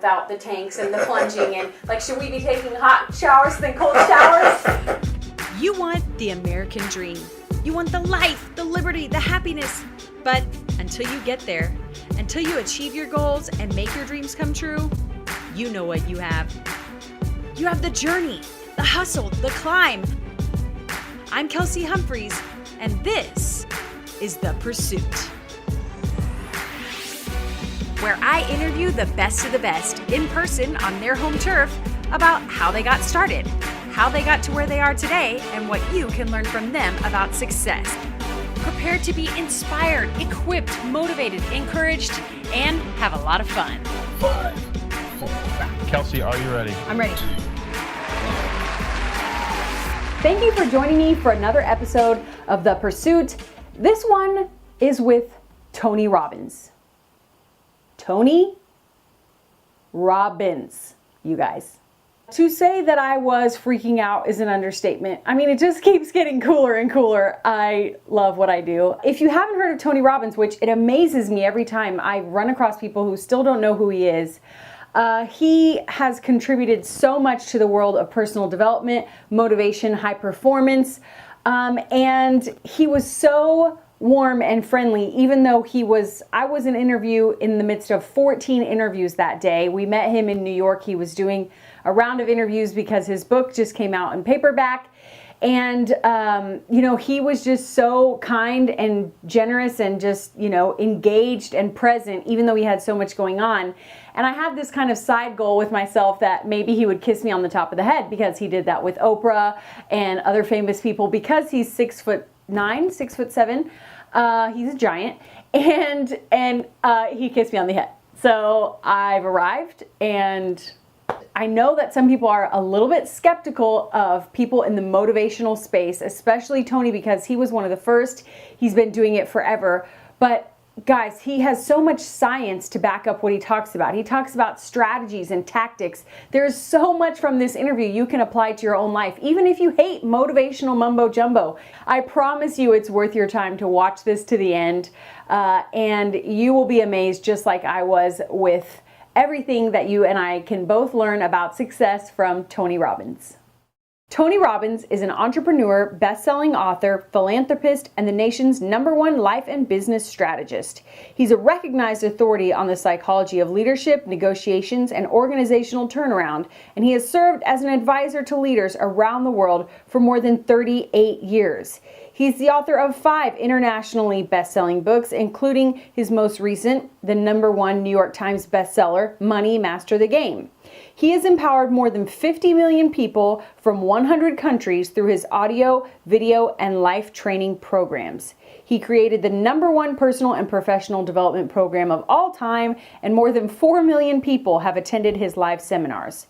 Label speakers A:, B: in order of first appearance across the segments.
A: without the tanks and the plunging and like, should we be taking hot showers than cold showers?
B: You want the American dream. You want the life, the liberty, the happiness. But until you get there, until you achieve your goals and make your dreams come true, you know what you have. You have the journey, the hustle, the climb. I'm Kelsey Humphreys, and this is The Pursuit, where I interview the best of the best in person on their home turf about how they got started, how they got to where they are today, and what you can learn from them about success. Prepare to be inspired, equipped, motivated, encouraged, and have a lot of fun.
C: 5, 4. Kelsey, are you ready?
A: I'm ready. Thank you for joining me for another episode of The Pursuit. This one is with Tony Robbins. Tony Robbins, you guys. To say that I was freaking out is an understatement. I mean, it just keeps getting cooler and cooler. I love what I do. If you haven't heard of Tony Robbins, which it amazes me every time I run across people who still don't know who he is, he has contributed so much to the world of personal development, motivation, high performance, and he was so warm and friendly, even though I was an interview in the midst of 14 interviews that day. We met him in New York. He was doing a round of interviews because his book just came out in paperback. And, he was just so kind and generous and just, engaged and present, even though he had so much going on. And I had this kind of side goal with myself that maybe he would kiss me on the top of the head, because he did that with Oprah and other famous people, because he's 6'9", 6'7". He's a giant, and he kissed me on the head. So I've arrived, and I know that some people are a little bit skeptical of people in the motivational space, especially Tony, because he was one of the first. He's been doing it forever. But guys, he has so much science to back up what he talks about. He talks about strategies and tactics. There's so much from this interview you can apply to your own life, even if you hate motivational mumbo jumbo. I promise you it's worth your time to watch this to the end, and you will be amazed, just like I was, with everything that you and I can both learn about success from Tony Robbins. Tony Robbins is an entrepreneur, best-selling author, philanthropist, and the nation's #1 life and business strategist. He's a recognized authority on the psychology of leadership, negotiations, and organizational turnaround, and he has served as an advisor to leaders around the world for more than 38 years. He's the author of 5 internationally best-selling books, including his most recent, the #1 New York Times bestseller, Money, Master the Game. He has empowered more than 50 million people from 100 countries through his audio, video, and life training programs. He created the #1 personal and professional development program of all time, and more than 4 million people have attended his live seminars.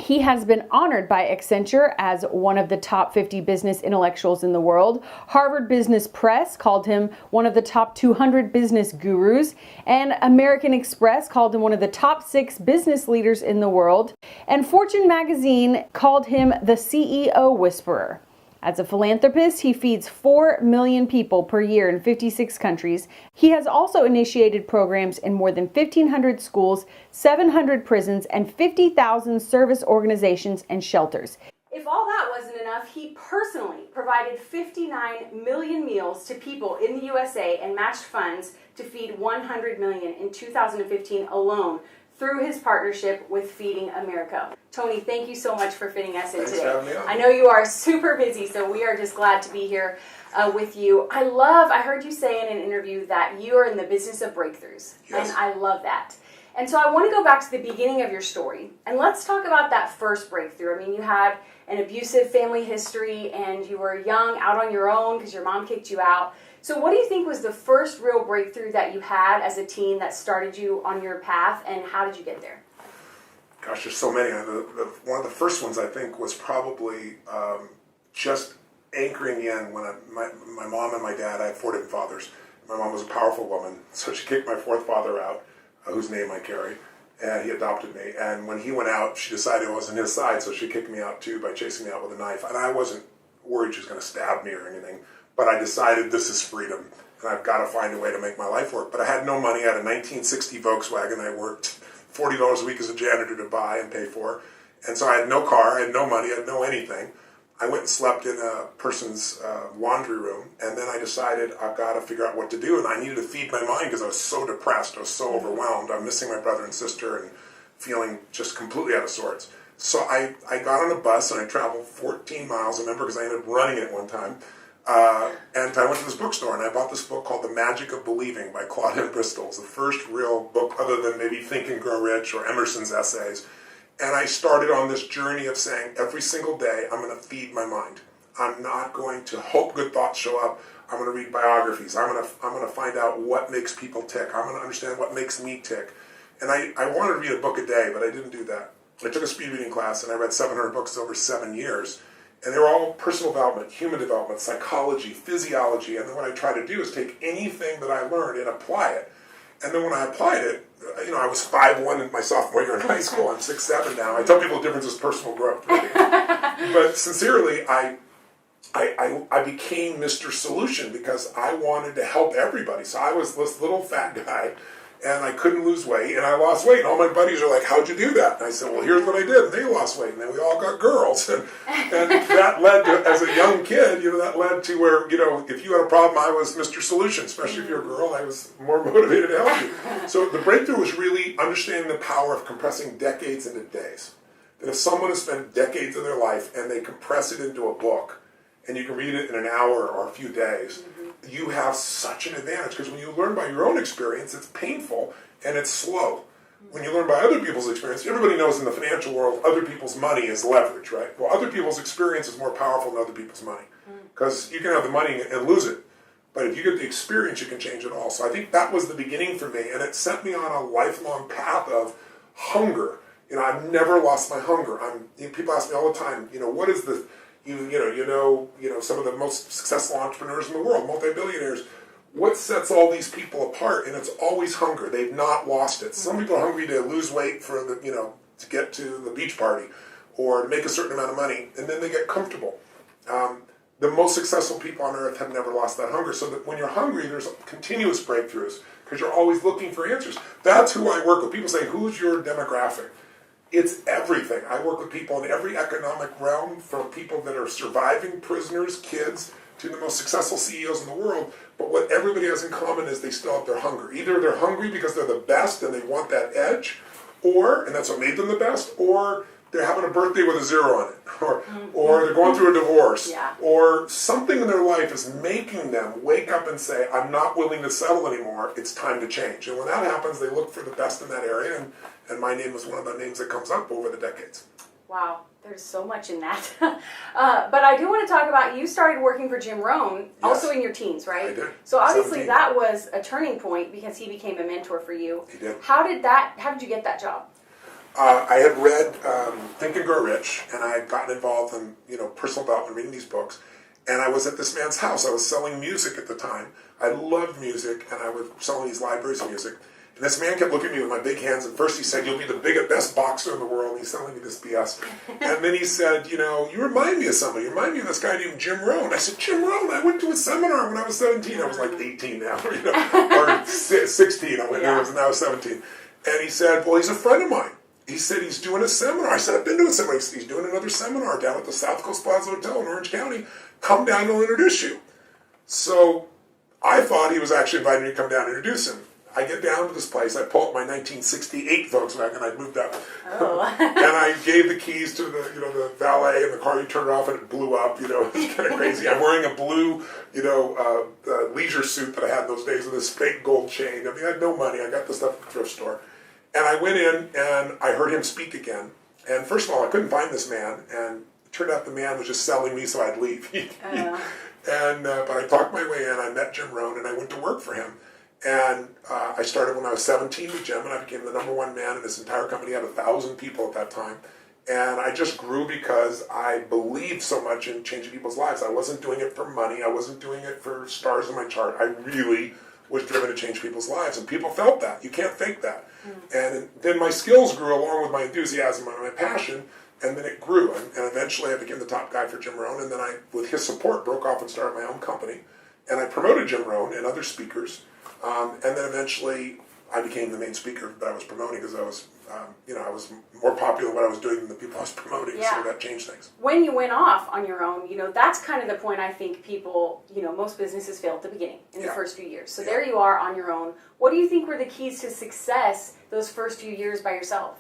A: He has been honored by Accenture as one of the top 50 business intellectuals in the world. Harvard Business Press called him one of the top 200 business gurus, and American Express called him one of the top 6 business leaders in the world, and Fortune magazine called him the CEO Whisperer. As a philanthropist, he feeds 4 million people per year in 56 countries. He has also initiated programs in more than 1,500 schools, 700 prisons, and 50,000 service organizations and shelters. If all that wasn't enough, he personally provided 59 million meals to people in the USA and matched funds to feed 100 million in 2015 alone, through his partnership with Feeding America. Tony, thank you so much for fitting us in today.
D: Thanks for having me on.
A: I know you are super busy, so we are just glad to be here with you. I heard you say in an interview that you are in the business of breakthroughs.
D: Yes.
A: And I love that. And so I want to go back to the beginning of your story, and let's talk about that first breakthrough. I mean, you had an abusive family history, and you were young, out on your own because your mom kicked you out. So what do you think was the first real breakthrough that you had as a teen that started you on your path, and how did you get there?
D: Gosh, there's so many. One of the first ones, I think, was probably just anchoring in when my mom and my dad, I had 4 different fathers. My mom was a powerful woman, so she kicked my 4th father out, whose name I carry, and he adopted me. And when he went out, she decided it wasn't his side, so she kicked me out too by chasing me out with a knife. And I wasn't worried she was going to stab me or anything, but I decided this is freedom, and I've got to find a way to make my life work. But I had no money. I had a 1960 Volkswagen. I worked $40 a week as a janitor to buy and pay for. And so I had no car, I had no money, I had no anything. I went and slept in a person's laundry room, and then I decided I've got to figure out what to do, and I needed to feed my mind because I was so depressed, I was so overwhelmed, I'm missing my brother and sister and feeling just completely out of sorts. So I got on a bus and I traveled 14 miles, I remember, because I ended up running it one time, and I went to this bookstore and I bought this book called The Magic of Believing by Claude M. Bristol. It's the first real book other than maybe Think and Grow Rich or Emerson's essays. And I started on this journey of saying, every single day, I'm going to feed my mind. I'm not going to hope good thoughts show up. I'm going to read biographies. I'm going to find out what makes people tick. I'm going to understand what makes me tick. And I wanted to read a book a day, but I didn't do that. I took a speed reading class, and I read 700 books over 7 years. And they were all personal development, human development, psychology, physiology. And then what I try to do is take anything that I learned and apply it. And then when I applied it, I was 5'1" in my sophomore year in high school. I'm 6'7" now. I tell people the difference is personal growth. Really. But sincerely, I became Mr. Solution because I wanted to help everybody. So I was this little fat guy, and I couldn't lose weight, and I lost weight. And all my buddies are like, "How'd you do that?" And I said, "Well, here's what I did." And they lost weight, and then we all got girls. And that led to, as a young kid, that led to where, if you had a problem, I was Mr. Solution. Especially if you're a girl, I was more motivated to help you. So the breakthrough was really understanding the power of compressing decades into days. That if someone has spent decades of their life and they compress it into a book, and you can read it in an hour or a few days, you have such an advantage, because when you learn by your own experience, it's painful and it's slow. When you learn by other people's experience, everybody knows in the financial world, other people's money is leverage, right? Well, other people's experience is more powerful than other people's money, because you can have the money and lose it. But if you get the experience, you can change it all. So I think that was the beginning for me, and it set me on a lifelong path of hunger. I've never lost my hunger. People ask me all the time, what is the... some of the most successful entrepreneurs in the world, multi-billionaires. What sets all these people apart? And it's always hunger. They've not lost it. Some people are hungry to lose weight for to get to the beach party, or to make a certain amount of money, and then they get comfortable. The most successful people on earth have never lost that hunger. So that when you're hungry, there's continuous breakthroughs, because you're always looking for answers. That's who I work with. People say, "Who's your demographic?" It's everything. I work with people in every economic realm, from people that are surviving prisoners, kids, to the most successful CEOs in the world. But what everybody has in common is they still have their hunger. Either they're hungry because they're the best and they want that edge, and that's what made them the best, or they're having a birthday with a 0 on it, or they're going through a divorce, or something in their life is making them wake up and say, "I'm not willing to settle anymore, it's time to change." And when that happens, they look for the best in that area, and my name is one of the names that comes up over the decades.
E: Wow, there's so much in that. But I do want to talk about, you started working for Jim Rohn, also in your teens, right?
D: I did.
E: So obviously
D: 17.
E: that was a turning point, because he became a mentor for you.
D: He did.
E: How did you get that job?
D: I had read Think and Grow Rich, and I had gotten involved in personal development, reading these books. And I was at this man's house. I was selling music at the time. I loved music, and I was selling these libraries of music. And this man kept looking at me with my big hands. At first he said, "You'll be the best boxer in the world." And he's selling me this BS. And then he said, "You remind me of somebody. You remind me of this guy named Jim Rohn." I said, "Jim Rohn? I went to a seminar when I was 17. I was like 18 now, or 16. I went there, and I was 17. And he said, "Well, he's a friend of mine." He said, "He's doing a seminar." I said, "I've been to a seminar." He said, "He's doing another seminar down at the South Coast Plaza Hotel in Orange County. Come down and I'll introduce you." So I thought he was actually inviting me to come down and introduce him. I get down to this place. I pull up my 1968 Volkswagen. I'd moved up.
E: Oh.
D: And I gave the keys to the valet, and the car, you turned it off and it blew up. It's kind of crazy. I'm wearing a blue, leisure suit that I had in those days with this fake gold chain. I mean, I had no money. I got this stuff at the thrift store. And I went in and I heard him speak again. And first of all, I couldn't find this man. And it turned out the man was just selling me so I'd leave. But I talked my way in. I met Jim Rohn, and I went to work for him. And I started when I was 17 with Jim, and I became the #1 man in his entire company. He had 1,000 people at that time. And I just grew because I believed so much in changing people's lives. I wasn't doing it for money. I wasn't doing it for stars on my chart. I really was driven to change people's lives. And people felt that. You can't fake that. And then my skills grew along with my enthusiasm and my passion. And then it grew. And eventually I became the top guy for Jim Rohn. And then I, with his support, broke off and started my own company. And I promoted Jim Rohn and other speakers. And then eventually I became the main speaker that I was promoting, because I was I was more popular in what I was doing than the people I was promoting,
E: Yeah.
D: so that changed things.
E: When you went off on your own, that's kind of the point I think people, most businesses fail at the beginning in the
D: Yeah.
E: first few years. So
D: Yeah.
E: there you are on your own. What do you think were the keys to success those first few years by yourself?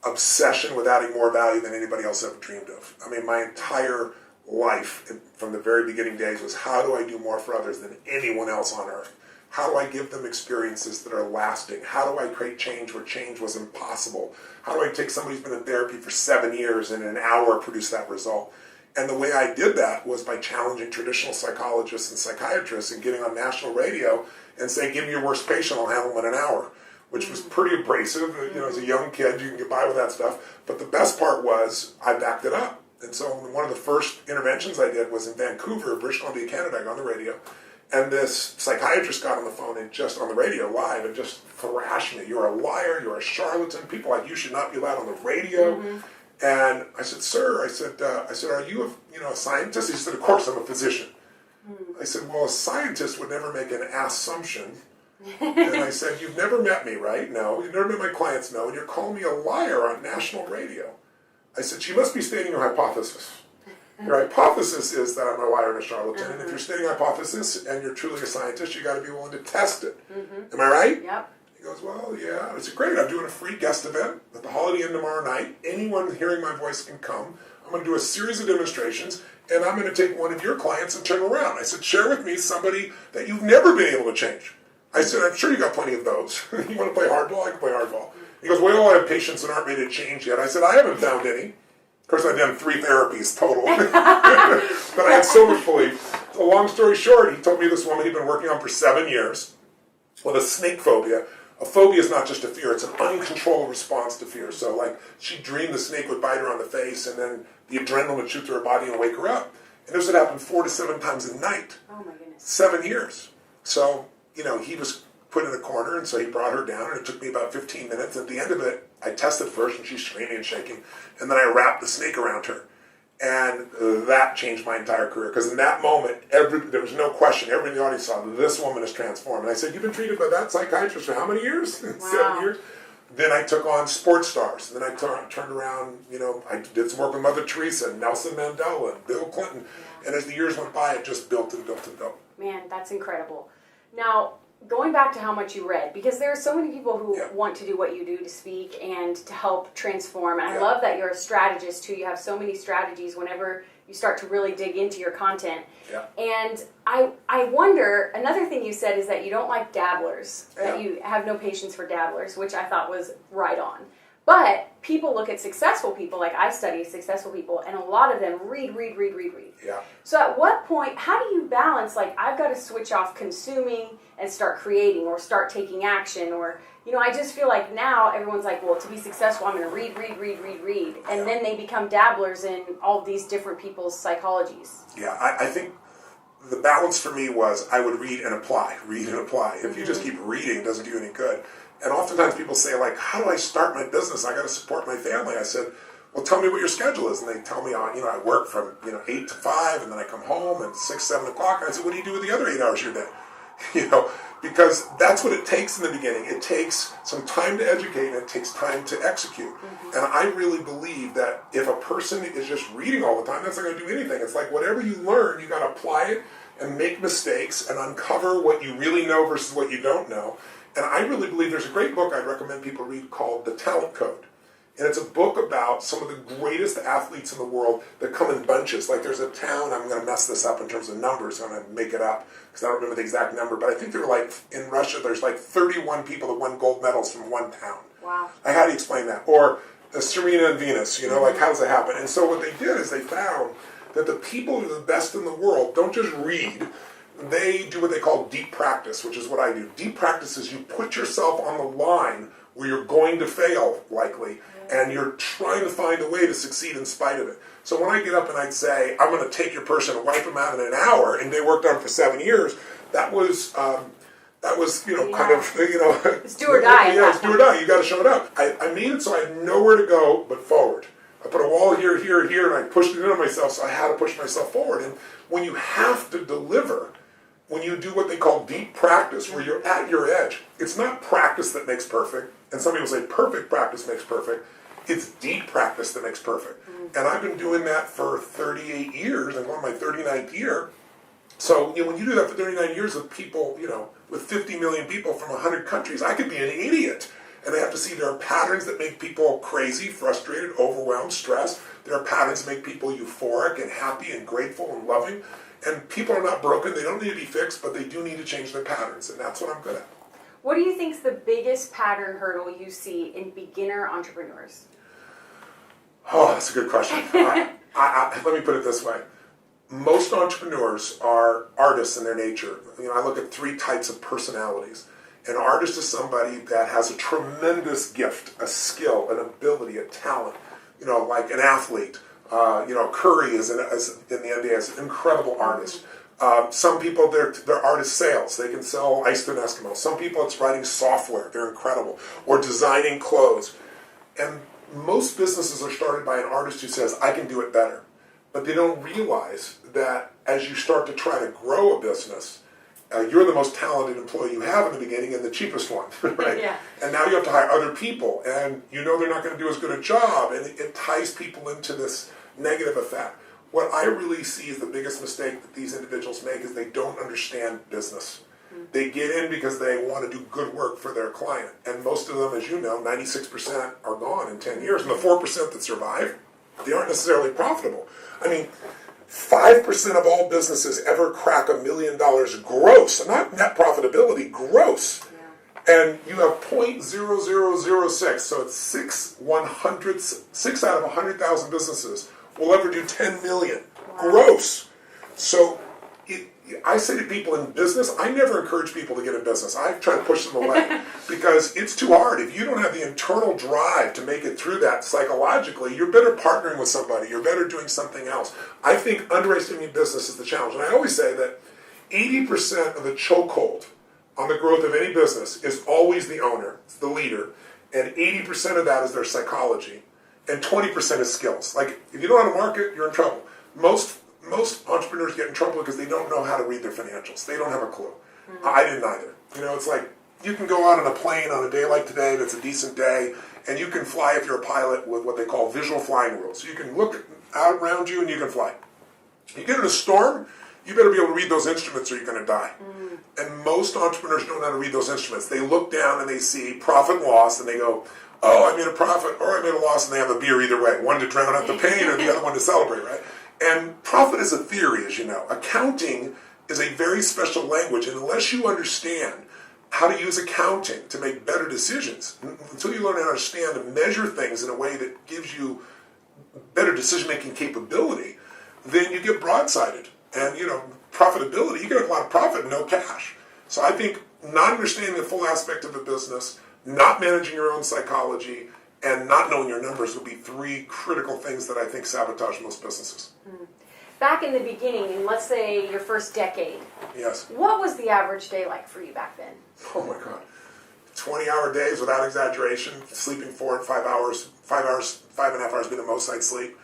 D: Obsession with adding more value than anybody else ever dreamed of. I mean, my entire life from the very beginning days was, how do I do more for others than anyone else on earth? How do I give them experiences that are lasting? How do I create change where change was impossible? How do I take somebody who's been in therapy for 7 years and in an hour produce that result? And the way I did that was by challenging traditional psychologists and psychiatrists and getting on national radio and saying, give me your worst patient, I'll handle them in an hour, which was pretty abrasive. As a young kid, you can get by with that stuff. But the best part was I backed it up. And so one of the first interventions I did was in Vancouver, British Columbia, Canada. I got on the radio. And this psychiatrist got on the phone and just on the radio live and just thrashed me. You're a liar. You're a charlatan. People like you should not be allowed on the radio. Mm-hmm. And I said, sir, I said, are you a scientist? He said, of course, I'm a physician. Mm-hmm. I said, well, a scientist would never make an assumption. And I said, you've never met me, right? No. You've never met my clients? No. And you're calling me a liar on national radio. I said, you must be stating your hypothesis. Your hypothesis is that I'm a liar and a charlatan, and if you're stating a hypothesis and you're truly a scientist, you got to be willing to test it. Am I right?
E: Yep.
D: He goes, well, yeah. I said, great. I'm doing a free guest event at the Holiday Inn tomorrow night. Anyone hearing my voice can come. I'm going to do a series of demonstrations, and I'm going to take one of your clients and turn them around. I said, share with me somebody that you've never been able to change. I said, I'm sure you got plenty of those. You want to play hardball? I can play hardball. He goes, well, I have patients that aren't ready to change yet. I said, I haven't found any. Of course, I've done 3 therapies total. But I had so much belief. So long story short, he told me this woman he'd been working on for 7 years with a snake phobia. A phobia is not just a fear, it's an uncontrolled response to fear. So like, she dreamed the snake would bite her on the face, and then the adrenaline would shoot through her body and wake her up. And this would happen 4 to 7 times a night.
E: Oh my goodness.
D: 7 years. So, he was put in a corner, and so he brought her down, and it took me about 15 minutes. At the end of it, I tested first, and she's screaming and shaking, and then I wrapped the snake around her. And that changed my entire career, because in that moment, there was no question. Everybody in the audience saw, this woman is transformed. And I said, you've been treated by that psychiatrist for how many years?
E: Wow.
D: 7 years. Then I took on sports stars. And then I turned around, I did some work with Mother Teresa and Nelson Mandela and Bill Clinton. Yeah. And as the years went by, it just built and built and built.
E: Man, that's incredible. Now, going back to how much you read, because there are so many people who want to do what you do, to speak and to help transform. And I love that you're a strategist too. You have so many strategies whenever you start to really dig into your content.
D: Yeah.
E: And I wonder, another thing you said is that you don't like dabblers, that you have no patience for dabblers, which I thought was right on. But people look at successful people, like I study successful people, and a lot of them read.
D: Yeah.
E: So at what point, how do you balance, like, I've got to switch off consuming and start creating or start taking action? Or, I just feel like now everyone's like, well, to be successful, I'm going to read. And then they become dabblers in all of these different people's psychologies.
D: Yeah, I think the balance for me was I would read and apply. If you just keep reading, it doesn't do you any good. And oftentimes people say, like, how do I start my business? I got to support my family. I said, well, tell me what your schedule is. And they tell me, I work from 8 to 5, and then I come home at 6, 7 o'clock. And I said, what do you do with the other 8 hours of your day? Because that's what it takes in the beginning. It takes some time to educate, and it takes time to execute. Mm-hmm. And I really believe that if a person is just reading all the time, that's not going to do anything. It's like whatever you learn, you got to apply it and make mistakes and uncover what you really know versus what you don't know. And I really believe there's a great book I'd recommend people read called The Talent Code. And it's a book about some of the greatest athletes in the world that come in bunches. Like there's a town, I'm going to mess this up in terms of numbers, I'm going to make it up because I don't remember the exact number, but I think there were like, in Russia, there's like 31 people that won gold medals from one town.
E: Wow.
D: Like, how do you explain that? Or Serena and Venus, like how does that happen? And so what they did is they found that the people who are the best in the world don't just read, they do what they call deep practice, which is what I do. Deep practice is you put yourself on the line where you're going to fail, likely, and you're trying to find a way to succeed in spite of it. So when I get up and I'd say, I'm going to take your person and wipe them out in an hour, and they worked on it for 7 years, that was kind of,
E: It's do or die.
D: Yeah, it's do or die. You got to show it up. I made it so I had nowhere to go but forward. I put a wall here, and I pushed it into myself, so I had to push myself forward. And when you have to deliver, when you do what they call deep practice, where you're at your edge, it's not practice that makes perfect, And some people say perfect practice makes perfect. It's deep practice that makes perfect. And I've been doing that for 38 years. I'm on my 39th year. So when you do that for 39 years with people, with 50 million people from 100 countries, I could be an idiot. And I have to see there are patterns that make people crazy, frustrated, overwhelmed, stressed. There are patterns that make people euphoric and happy and grateful and loving. And people are not broken. They don't need to be fixed, but they do need to change their patterns. And that's what I'm good at.
E: What do you think is the biggest pattern hurdle you see in beginner entrepreneurs?
D: Oh, that's a good question. Let me put it this way. Most entrepreneurs are artists in their nature. I look at 3 types of personalities. An artist is somebody that has a tremendous gift, a skill, an ability, a talent, like an athlete. Curry is in the NBA is an incredible artist. Some people, their art is sales. They can sell ice to an Eskimo. Some people, it's writing software. They're incredible. Or designing clothes. And most businesses are started by an artist who says, I can do it better. But they don't realize that as you start to try to grow a business, you're the most talented employee you have in the beginning and the cheapest one, right?
E: Yeah.
D: And now you have to hire other people, and they're not going to do as good a job, and it ties people into this negative effect. What I really see is the biggest mistake that these individuals make is they don't understand business. They get in because they want to do good work for their client. And most of them, as you know, 96% are gone in 10 years. And the 4% that survive, they aren't necessarily profitable. 5% of all businesses ever crack $1 million gross, not net profitability, gross. Yeah. And you have 0.0006, so it's 6 out of 100,000 businesses will ever do 10 million gross. So I say to people in business, I never encourage people to get in business. I try to push them away because it's too hard. If you don't have the internal drive to make it through that psychologically, you're better partnering with somebody. You're better doing something else. I think underestimating business is the challenge. And I always say that 80% of the chokehold on the growth of any business is always the owner, it's the leader, and 80% of that is their psychology, and 20% is skills. Like, if you don't know how to market, you're in trouble. Most entrepreneurs get in trouble because they don't know how to read their financials. They don't have a clue. I didn't either. It's like you can go out on a plane on a day like today that's a decent day, and you can fly if you're a pilot with what they call visual flying rules. So you can look out around you and you can fly. You get in a storm, you better be able to read those instruments or you're going to die. And most entrepreneurs don't know how to read those instruments. They look down and they see profit and loss, and they go, oh, I made a profit or I made a loss, and they have a beer either way. One to drown out the pain or the other one to celebrate, right? And profit is a theory, as you know. Accounting is a very special language, and unless you understand how to use accounting to make better decisions, until you learn how to understand and measure things in a way that gives you better decision-making capability, then you get broadsided. And, profitability, you get a lot of profit and no cash. So I think not understanding the full aspect of a business, not managing your own psychology, and not knowing your numbers would be 3 critical things that I think sabotage most businesses.
E: Back in the beginning, in let's say your first decade,
D: yes.
E: What was the average day like for you back then?
D: Oh my God. 20-hour days without exaggeration, sleeping 4 and 5 hours, 5.5 hours being the most I'd sleep,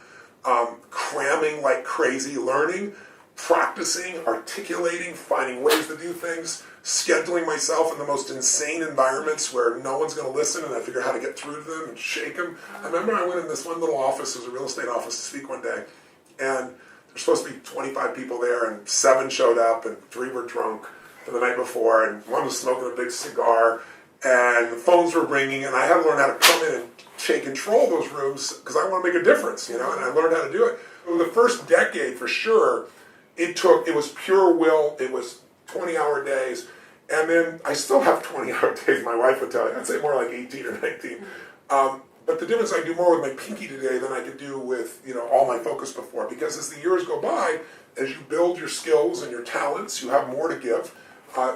D: cramming like crazy, learning, practicing, articulating, finding ways to do things, scheduling myself in the most insane environments where no one's going to listen, and I figure out how to get through to them and shake them. I remember I went in this one little office, it was a real estate office, to speak one day, and there's supposed to be 25 people there, and 7 showed up, and 3 were drunk from the night before, and 1 was smoking a big cigar, and the phones were ringing, and I had to learn how to come in and take control of those rooms because I want to make a difference, and I learned how to do it. Over the first decade, for sure, it was pure will, it was 20-hour days, and then I still have 20-hour days, my wife would tell you. I'd say more like 18 or 19. But the difference, I do more with my pinky today than I could do with all my focus before. Because as the years go by, as you build your skills and your talents, you have more to give.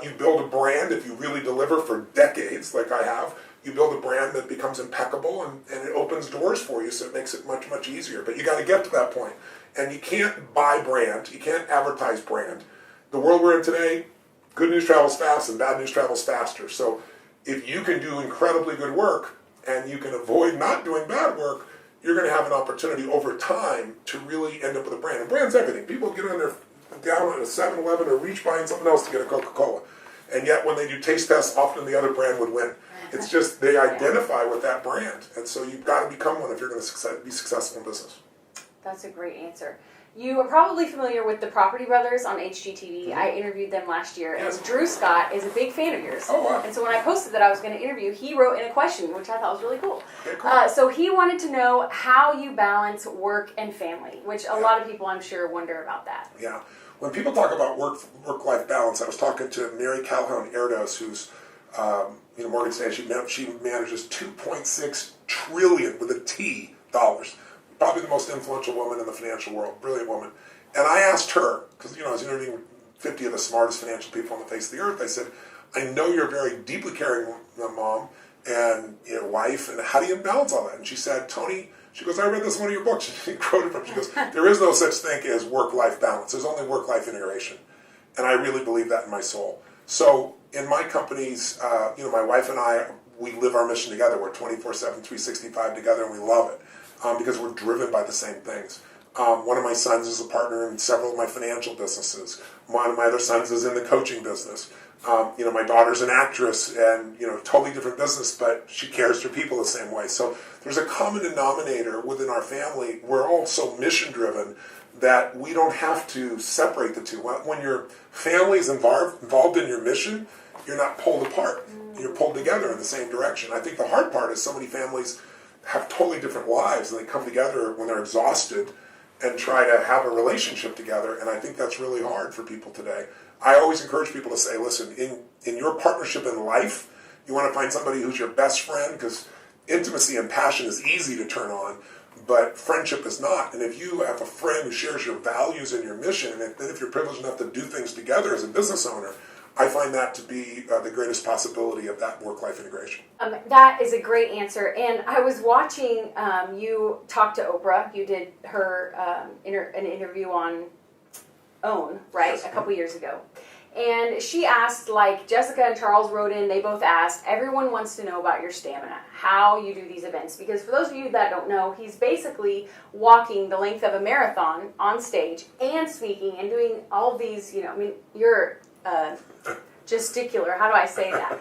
D: You build a brand if you really deliver for decades, like I have. You build a brand that becomes impeccable, and it opens doors for you, so it makes it much, much easier. But you got to get to that point. And you can't buy brand. You can't advertise brand. The world we're in today, good news travels fast and bad news travels faster. So if you can do incredibly good work and you can avoid not doing bad work, you're going to have an opportunity over time to really end up with a brand. And brand's everything. People get on their down on a 7-Eleven or reach buying something else to get a Coca-Cola. And yet when they do taste tests, often the other brand would win. It's just they identify with that brand. And so you've got to become one if you're going to be successful in business.
E: That's a great answer. You are probably familiar with the Property Brothers on HGTV. I interviewed them last year, and Drew Scott is a big fan of yours.
D: Oh, wow.
E: And so when I posted that I was going to interview, he wrote in a question, which I thought was really cool.
D: Okay, cool.
E: So he wanted to know how you balance work and family, which a lot of people, I'm sure, wonder about that.
D: Yeah. When people talk about work-life balance, I was talking to Mary Calhoun Erdos, who's Morgan Stanley. She manages $2.6 trillion with a T dollars. Probably the most influential woman in the financial world, brilliant woman. And I asked her, because I was interviewing 50 of the smartest financial people on the face of the earth. I said, I know you're a very deeply caring mom and wife, and how do you balance all that? And she said, Tony, she goes, I read this in one of your books. She quoted from. She goes, there is no such thing as work-life balance. There's only work-life integration, and I really believe that in my soul. So in my companies, my wife and I, we live our mission together. We're 24/7, 365 together, and we love it. Because we're driven by the same things. One of my sons is a partner in several of my financial businesses. One of my other sons is in the coaching business. My daughter's an actress and, totally different business, but she cares for people the same way. So there's a common denominator within our family. We're all so mission driven that we don't have to separate the two. When your family is involved in your mission, you're not pulled apart. You're pulled together in the same direction. I think the hard part is so many families have totally different lives, and they come together when they're exhausted and try to have a relationship together, and I think that's really hard for people today. I always encourage people to say, listen, in your partnership in life, you want to find somebody who's your best friend, because intimacy and passion is easy to turn on, but friendship is not. And if you have a friend who shares your values and your mission, and then if you're privileged enough to do things together as a business owner, I find that to be the greatest possibility of that work-life integration.
E: That is a great answer. And I was watching you talk to Oprah. You did her an interview on OWN, right,
D: Yes.
E: a couple years ago. And she asked, like Jessica and Charles wrote in, they both asked, everyone wants to know about your stamina, how you do these events. Because for those of you that don't know, he's basically walking the length of a marathon on stage and speaking and doing all of these, you're... gesticular. How do I say that?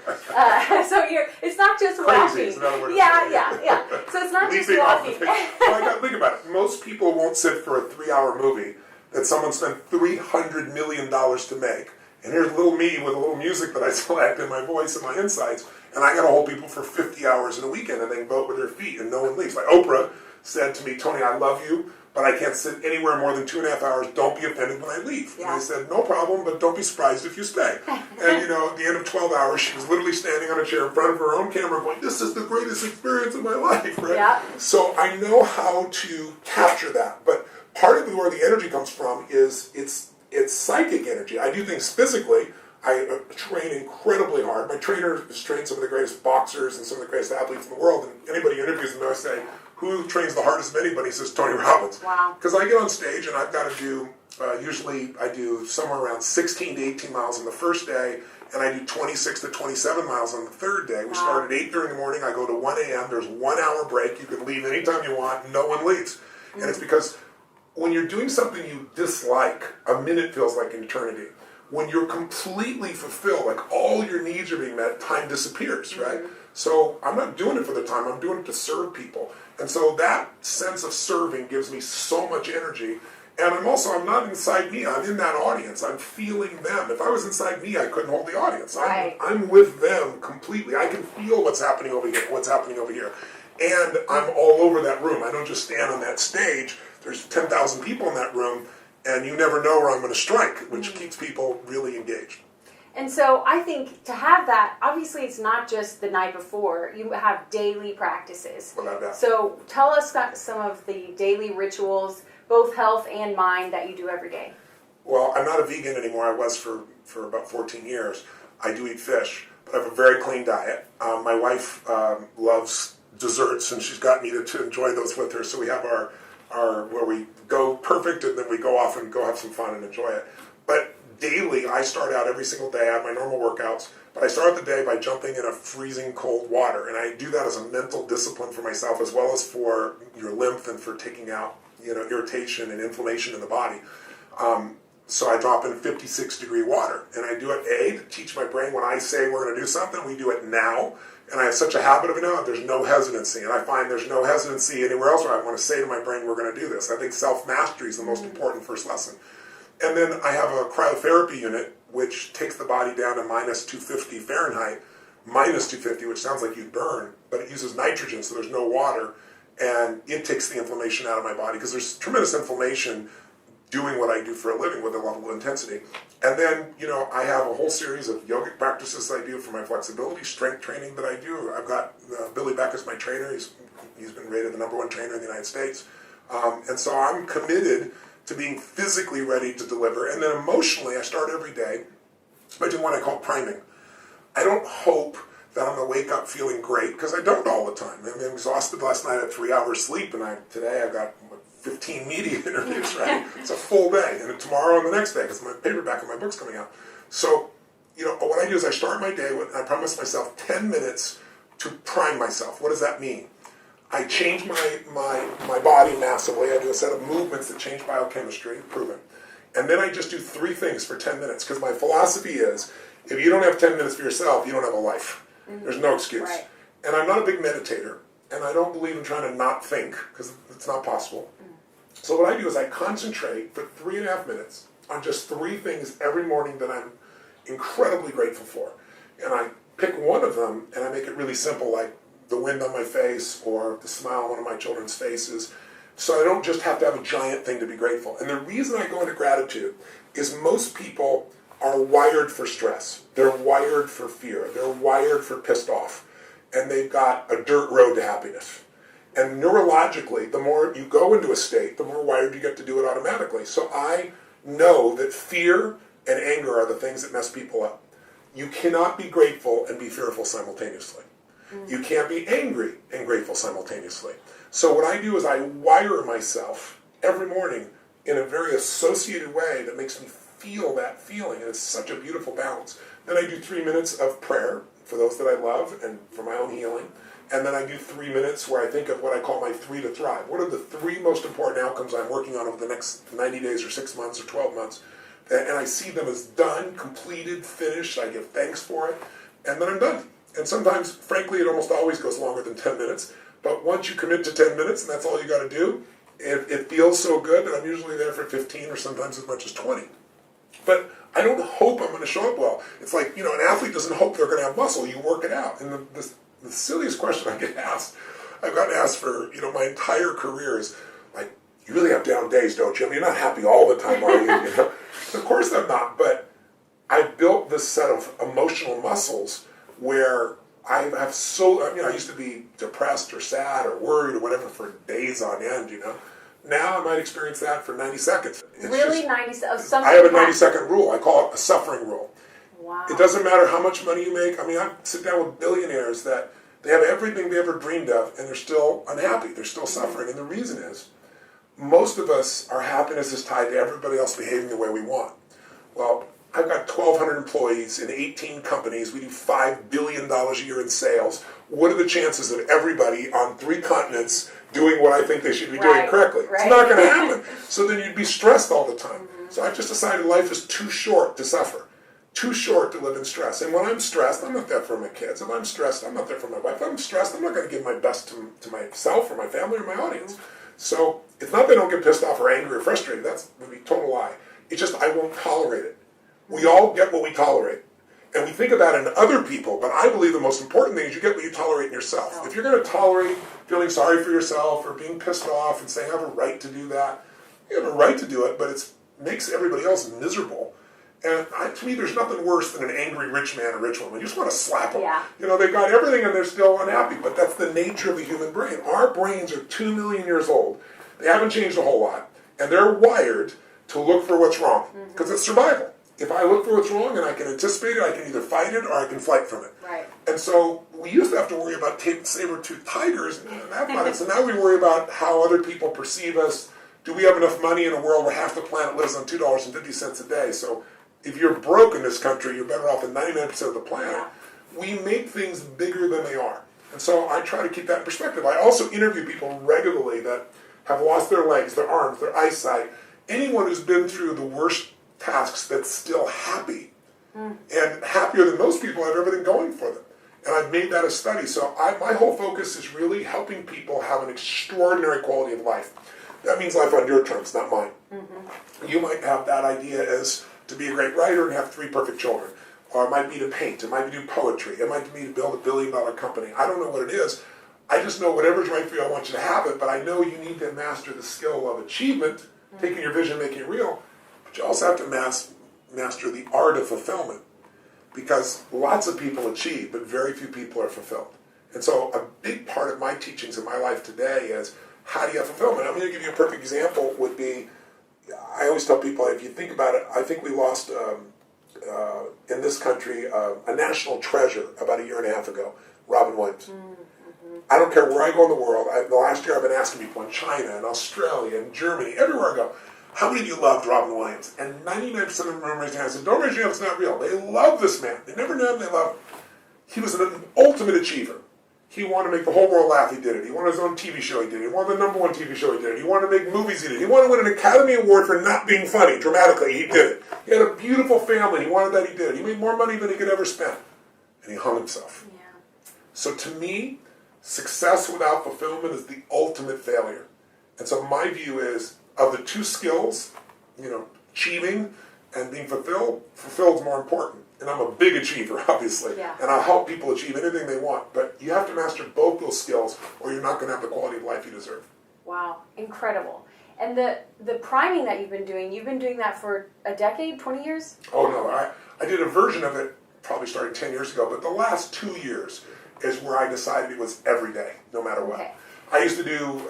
E: So it's not just walking.
D: Crazy is another word to
E: yeah.
D: say.
E: So it's not just
D: Leaping off the
E: walking.
D: page. Well, I got to think about it. Most people won't sit for a 3-hour movie that someone spent $300 million to make. And here's little me with a little music that I select and my voice and my insights. And I got to hold people for 50 hours in a weekend and they vote with their feet and no one leaves. Like Oprah said to me, Tony, I love you, but I can't sit anywhere more than 2.5 hours. Don't be offended when I leave.
E: Yeah.
D: And I said, no problem, but don't be surprised if you stay. And, at the end of 12 hours, she was literally standing on a chair in front of her own camera going, this is the greatest experience of my life, right?
E: Yeah.
D: So I know how to capture that. But part of where the energy comes from is it's psychic energy. I do things physically. I train incredibly hard. My trainer has trained some of the greatest boxers and some of the greatest athletes in the world. And anybody who interviews them, I say, who trains the hardest of anybody? He says, Tony Robbins.
E: Wow.
D: Because I get on stage and I've got to do, usually I do somewhere around 16 to 18 miles on the first day, and I do 26 to 27 miles on the third day. We start at 8:30 in the morning, I go to 1 a.m., there's 1 hour break, you can leave anytime you want, no one leaves. And it's because when you're doing something you dislike, a minute feels like an eternity. When you're completely fulfilled, like all your needs are being met, time disappears, right? So I'm not doing it for the time, I'm doing it to serve people. And so that sense of serving gives me so much energy. And I'm not inside me, I'm in that audience. I'm feeling them. If I was inside me, I couldn't hold the audience.
E: Right.
D: I'm with them completely. I can feel what's happening over here, And I'm all over that room. I don't just stand on that stage. There's 10,000 people in that room, and you never know where I'm going to strike, which keeps people really engaged.
E: And so I think to have that, obviously it's not just the night before. You have daily practices.
D: Without doubt.
E: So tell us about some of the daily rituals, both health and mind, that you do every day.
D: Well, I'm not a vegan anymore. I was for about 14 years. I do eat fish, but I have a very clean diet. My wife loves desserts, and she's got me to enjoy those with her. So we have our where we go perfect, and then we go off and go have some fun and enjoy it. But daily, I start out every single day. I have my normal workouts, but I start the day by jumping in a freezing cold water, and I do that as a mental discipline for myself, as well as for your lymph and for taking out irritation and inflammation in the body. So I drop in 56-degree water, and I do it, A, to teach my brain when I say we're going to do something, we do it now. And I have such a habit of it now that there's no hesitancy. And I find there's no hesitancy anywhere else where I want to say to my brain, we're going to do this. I think self-mastery is the most important first lesson. And then I have a cryotherapy unit, which takes the body down to minus 250 Fahrenheit, minus 250, which sounds like you'd burn, but it uses nitrogen, so there's no water. And it takes the inflammation out of my body, because there's tremendous inflammation doing what I do for a living with a level of intensity. And then, I have a whole series of yogic practices I do for my flexibility, strength training that I do. I've got Billy Beck as my trainer. He's been rated the #1 trainer in the United States. And so I'm committed to being physically ready to deliver. And then emotionally, I start every day by doing what I call priming. I don't hope that I'm going to wake up feeling great, because I don't all the time. I mean, I'm exhausted last night. I had 3 hours sleep, and today I've got 15 media interviews, right? It's a full day, and then tomorrow and the next day, because my paperback and my book's coming out. So, what I do is I start my day with, I promise myself 10 minutes to prime myself. What does that mean? I change my body massively. I do a set of movements that change biochemistry, proven. And then I just do 3 things for 10 minutes, because my philosophy is, if you don't have 10 minutes for yourself, you don't have a life. There's no excuse.
E: Right.
D: And I'm not a big meditator, and I don't believe in trying to not think, because it's not possible. So what I do is I concentrate for 3.5 minutes on just 3 things every morning that I'm incredibly grateful for. And I pick one of them, and I make it really simple, like the wind on my face or the smile on one of my children's faces. So I don't just have to have a giant thing to be grateful. And the reason I go into gratitude is most people are wired for stress. They're wired for fear. They're wired for pissed off. And they've got a dirt road to happiness. And neurologically, the more you go into a state, the more wired you get to do it automatically. So I know that fear and anger are the things that mess people up. You cannot be grateful and be fearful simultaneously. You can't be angry and grateful simultaneously. So what I do is I wire myself every morning in a very associated way that makes me feel that feeling. And it's such a beautiful balance. Then I do 3 minutes of prayer for those that I love and for my own healing. And then I do 3 minutes where I think of what I call my 3 to thrive. What are the 3 most important outcomes I'm working on over the next 90 days or 6 months or 12 months? And I see them as done, completed, finished. I give thanks for it. And then I'm done. And sometimes, frankly, it almost always goes longer than 10 minutes. But once you commit to 10 minutes, and that's all you got to do, it feels so good that I'm usually there for 15 or sometimes as much as 20. But I don't hope I'm going to show up well. It's like, an athlete doesn't hope they're going to have muscle. You work it out. And the silliest question I get asked, I've gotten asked for, my entire career is, like, you really have down days, don't you? I mean, you're not happy all the time, are you? Of course I'm not, but I've built this set of emotional muscles where I have I used to be depressed or sad or worried or whatever for days on end, Now I might experience that for 90 seconds. It's
E: really? 90 seconds? I
D: have a 90-second rule. I call it a suffering rule.
E: Wow.
D: It doesn't matter how much money you make. I mean, I sit down with billionaires that they have everything they ever dreamed of, and they're still unhappy. They're still suffering. And the reason is, most of us, our happiness is tied to everybody else behaving the way we want. Well, I've got 1,200 employees in 18 companies. We do $5 billion a year in sales. What are the chances of everybody on 3 continents doing what I think they should be doing correctly?
E: Right.
D: It's not going to happen. So then you'd be stressed all the time. So I've just decided life is too short to suffer. Too short to live in stress. And when I'm stressed, I'm not there for my kids. If I'm stressed, I'm not there for my wife. If I'm stressed, I'm not going to give my best to myself or my family or my audience. So it's not that I don't get pissed off or angry or frustrated. That would be a total lie. It's just I won't tolerate it. We all get what we tolerate. And we think of that in other people, but I believe the most important thing is you get what you tolerate in yourself. If you're going to tolerate feeling sorry for yourself or being pissed off and saying I have a right to do that, you have a right to do it, but it makes everybody else miserable. And to me, there's nothing worse than an angry rich man or rich woman. You just want to slap them.
E: Yeah.
D: They've got everything and they're still unhappy, but that's the nature of the human brain. Our brains are 2 million years old. They haven't changed a whole lot, and they're wired to look for what's wrong, because it's survival. If I look for what's wrong and I can anticipate it, I can either fight it or I can flight from it.
E: Right.
D: And so we used to have to worry about saber-toothed tigers and that about it. So now we worry about how other people perceive us. Do we have enough money in a world where half the planet lives on $2.50 a day? So if you're broke in this country, you're better off than 99% of the planet.
E: Yeah.
D: We make things bigger than they are. And so I try to keep that in perspective. I also interview people regularly that have lost their legs, their arms, their eyesight. Anyone who's been through the worst tasks that's still happy and happier than most people have everything going for them. And I've made that a study. So my whole focus is really helping people have an extraordinary quality of life. That means life on your terms, not mine. You might have that idea as to be a great writer and have 3 perfect children. Or it might be to paint, it might be to do poetry, it might be to build $1 billion company. I don't know what it is. I just know whatever's right for you, I want you to have it, but I know you need to master the skill of achievement, taking your vision, making it real, but you also have to master the art of fulfillment, because lots of people achieve, but very few people are fulfilled. And so a big part of my teachings in my life today is, how do you have fulfillment? I'm going to give you a perfect example would be, I always tell people, if you think about it, I think we lost, in this country, a national treasure about 1.5 years ago, Robin Williams. I don't care where I go in the world. The last year I've been asking people in China and Australia and Germany, everywhere I go, how many of you loved Robin Williams? And 99% of them raised their hands and said, don't raise your hand, it's not real. They love this man. They never knew him, they love him. He was an ultimate achiever. He wanted to make the whole world laugh, he did it. He wanted his own TV show, he did it. He wanted the #1 TV show, he did it. He wanted to make movies, he did it. He wanted to win an Academy Award for not being funny, dramatically, he did it. He had a beautiful family, he wanted that, he did it. He made more money than he could ever spend. And he hung himself.
E: Yeah.
D: So to me, success without fulfillment is the ultimate failure. And so my view is, of the 2 skills, achieving and being fulfilled is more important. And I'm a big achiever, obviously.
E: Yeah.
D: And I'll help people achieve anything they want. But you have to master both those skills, or you're not going to have the quality of life you deserve.
E: Wow, incredible. And the priming that you've been doing that for a decade, 20 years?
D: Oh, no. I did a version of it probably starting 10 years ago. But the last 2 years is where I decided it was every day, no matter what.
E: Okay.
D: I used to do,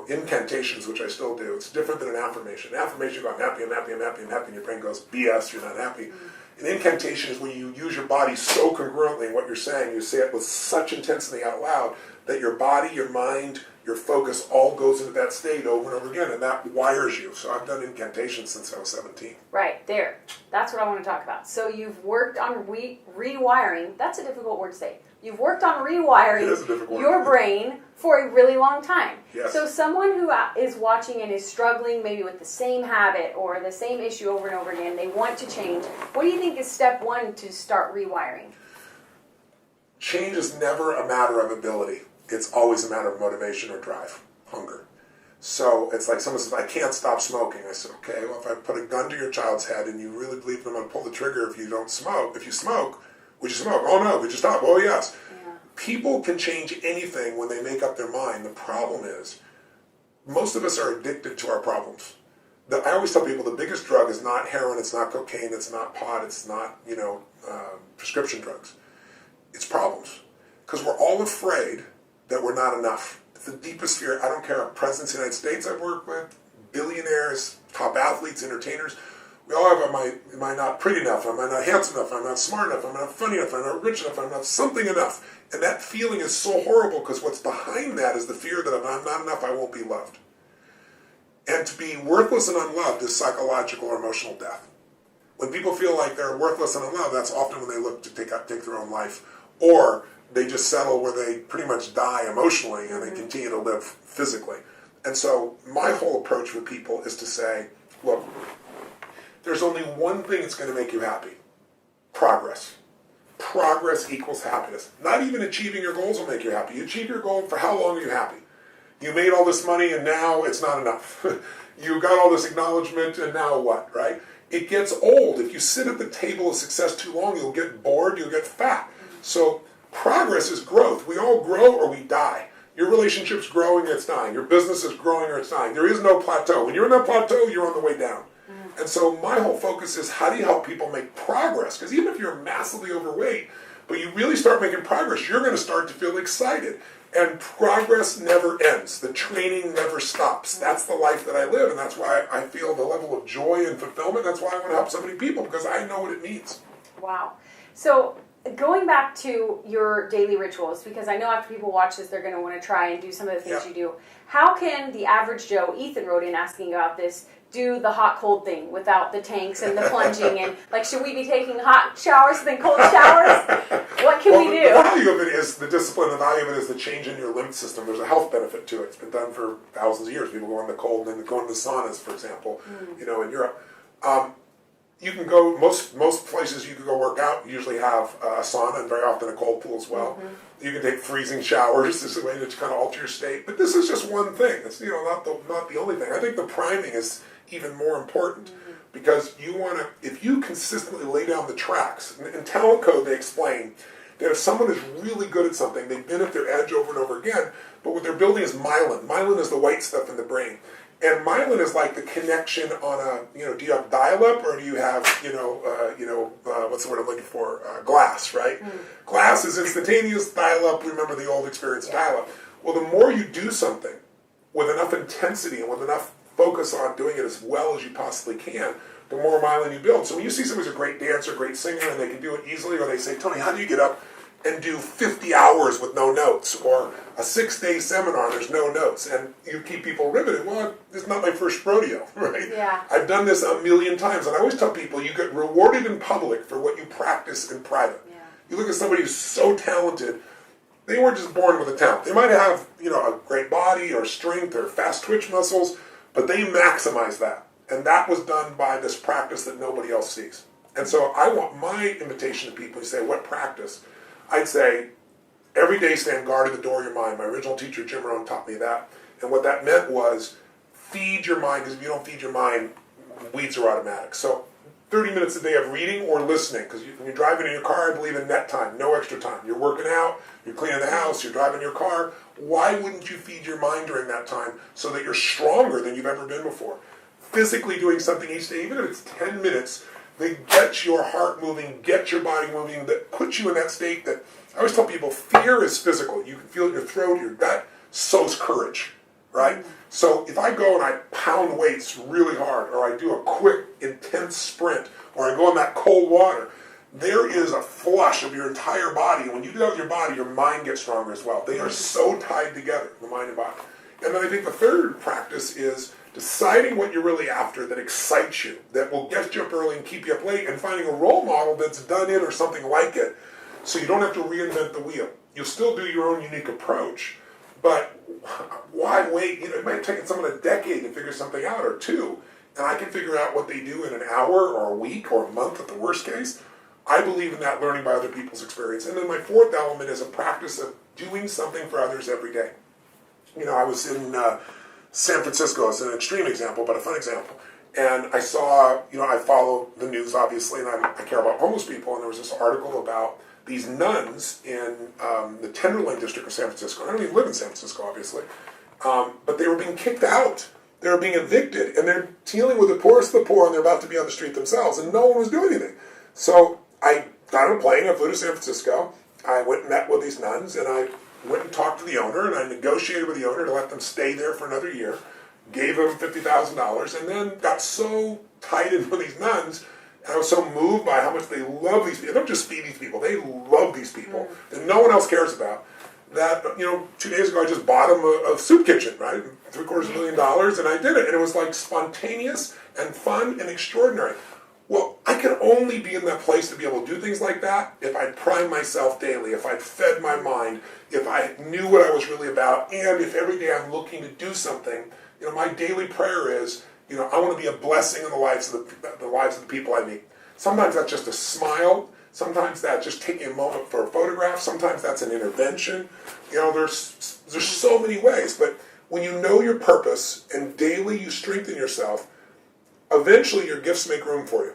D: incantations, which I still do. It's different than an affirmation. An affirmation, you go, I'm happy, I'm happy, I'm happy, I'm happy, and your brain goes, BS, you're not happy. An incantation is when you use your body so congruently in what you're saying, you say it with such intensity out loud, that your body, your mind, your focus all goes into that state over and over again, and that wires you. So I've done incantations since I was 17.
E: Right, there. That's what I want to talk about. So you've worked on rewiring. That's a difficult word to say. You've worked on rewiring your brain for a really long time.
D: Yes.
E: So someone who is watching and is struggling maybe with the same habit or the same issue over and over again, they want to change. What do you think is step 1 to start rewiring?
D: Change is never a matter of ability. It's always a matter of motivation or drive, hunger. So it's like someone says, I can't stop smoking. I said, okay, well, if I put a gun to your child's head and you really believe I'm going to pull the trigger if you smoke, would you smoke? Oh, no. Would you stop? Oh, yes.
E: Yeah.
D: People can change anything when they make up their mind. The problem is, most of us are addicted to our problems. I always tell people the biggest drug is not heroin, it's not cocaine, it's not pot, it's not, prescription drugs. It's problems. Because we're all afraid that we're not enough. It's the deepest fear. I don't care if presidents of the United States I've worked with, billionaires, top athletes, entertainers. We all have, am I not pretty enough? Am I not handsome enough? Am I not smart enough? Am I not funny enough? Am I not rich enough? Am I not something enough? And that feeling is so horrible because what's behind that is the fear that if I'm not enough, I won't be loved. And to be worthless and unloved is psychological or emotional death. When people feel like they're worthless and unloved, that's often when they look to take their own life. Or they just settle where they pretty much die emotionally and they continue to live physically. And so my whole approach with people is to say, look, there's only one thing that's going to make you happy. Progress. Progress equals happiness. Not even achieving your goals will make you happy. You achieve your goal, for how long are you happy? You made all this money and now it's not enough. You got all this acknowledgement and now what, right? It gets old. If you sit at the table of success too long, you'll get bored, you'll get fat. So progress is growth. We all grow or we die. Your relationship's growing or it's dying. Your business is growing or it's dying. There is no plateau. When you're in that plateau, you're on the way down. And so my whole focus is how do you help people make progress? Because even if you're massively overweight, but you really start making progress, you're going to start to feel excited. And progress never ends. The training never stops. That's the life that I live, and that's why I feel the level of joy and fulfillment. That's why I want to help so many people, because I know what it means.
E: Wow. So going back to your daily rituals, because I know after people watch this, they're going to want to try and do some of the things you do. How can the average Joe, Ethan wrote in asking about this, do the hot-cold thing without the tanks and the plunging? And, should we be taking hot showers and then cold showers? What can we do?
D: The value of it is the discipline. The value of it is the change in your lymph system. There's a health benefit to it. It's been done for thousands of years. People go in the cold and then go into the saunas, for example, in Europe. you can go, most places you can go work out usually have a sauna and very often a cold pool as well. You can take freezing showers. This is a way to kind of alter your state. But this is just one thing. It's not the only thing. I think the priming is even more important because you want to, if you consistently lay down the tracks, in talent code they explain that if someone is really good at something, they've been at their edge over and over again, but what they're building is myelin. Myelin is the white stuff in the brain. And myelin is like the connection on a, do you have dial-up or do you have, what's the word I'm looking for? Glass, right? Glass is instantaneous, dial-up, remember the old experience of dial-up. Well, the more you do something with enough intensity and with enough focus on doing it as well as you possibly can, the more myelin you build. So when you see somebody who's a great dancer, great singer, and they can do it easily, or they say, Tony, how do you get up and do 50 hours with no notes, or a 6-day seminar, there's no notes, and you keep people riveted. Well, it's not my first rodeo, right?
E: Yeah.
D: I've done this a million times, and I always tell people you get rewarded in public for what you practice in private.
E: Yeah.
D: You look at somebody who's so talented, they weren't just born with a talent. They might have, a great body or strength or fast twitch muscles, but they maximize that. And that was done by this practice that nobody else sees. And so I want my invitation to people who say, what practice? I'd say, every day stand guard at the door of your mind. My original teacher, Jim Rohn, taught me that. And what that meant was feed your mind, because if you don't feed your mind, weeds are automatic. So 30 minutes a day of reading or listening, because when you're driving in your car, I believe in net time, no extra time. You're working out, you're cleaning the house, you're driving your car. Why wouldn't you feed your mind during that time so that you're stronger than you've ever been before? Physically doing something each day, even if it's 10 minutes, that gets your heart moving, gets your body moving, that puts you in that state that, I always tell people, fear is physical. You can feel it in your throat, your gut, so's courage, right? So if I go and I pound weights really hard, or I do a quick, intense sprint, or I go in that cold water, there is a flush of your entire body. And when you do that with your body, your mind gets stronger as well. They are so tied together, the mind and body. And then I think the third practice is deciding what you're really after that excites you, that will get you up early and keep you up late, and finding a role model that's done it or something like it, so you don't have to reinvent the wheel. You'll still do your own unique approach, but why wait? It might have taken someone a decade to figure something out, or two, and I can figure out what they do in an hour or a week or a month at the worst case. I believe in that learning by other people's experience. And then my fourth element is a practice of doing something for others every day. I was in San Francisco as an extreme example, but a fun example. And I saw, I follow the news, obviously, and I care about homeless people, and there was this article about these nuns in the Tenderloin district of San Francisco. I don't even live in San Francisco, obviously. But they were being kicked out. They were being evicted, and they're dealing with the poorest of the poor, and they're about to be on the street themselves, and no one was doing anything. So I got on a plane, I flew to San Francisco, I went and met with these nuns, and I went and talked to the owner, and I negotiated with the owner to let them stay there for another year, gave them $50,000, and then got so tied in with these nuns, and I was so moved by how much they love these people. They don't just feed these people, they love these people that no one else cares about. That, 2 days ago I just bought them a soup kitchen, right? $750,000, and I did it, and it was like spontaneous and fun and extraordinary. Well, I can only be in that place to be able to do things like that if I prime myself daily, if I fed my mind, if I knew what I was really about, and if every day I'm looking to do something. My daily prayer is, I want to be a blessing in the lives of the people I meet. Sometimes that's just a smile. Sometimes that's just taking a moment for a photograph. Sometimes that's an intervention. There's so many ways. But when you know your purpose and daily you strengthen yourself, eventually your gifts make room for you,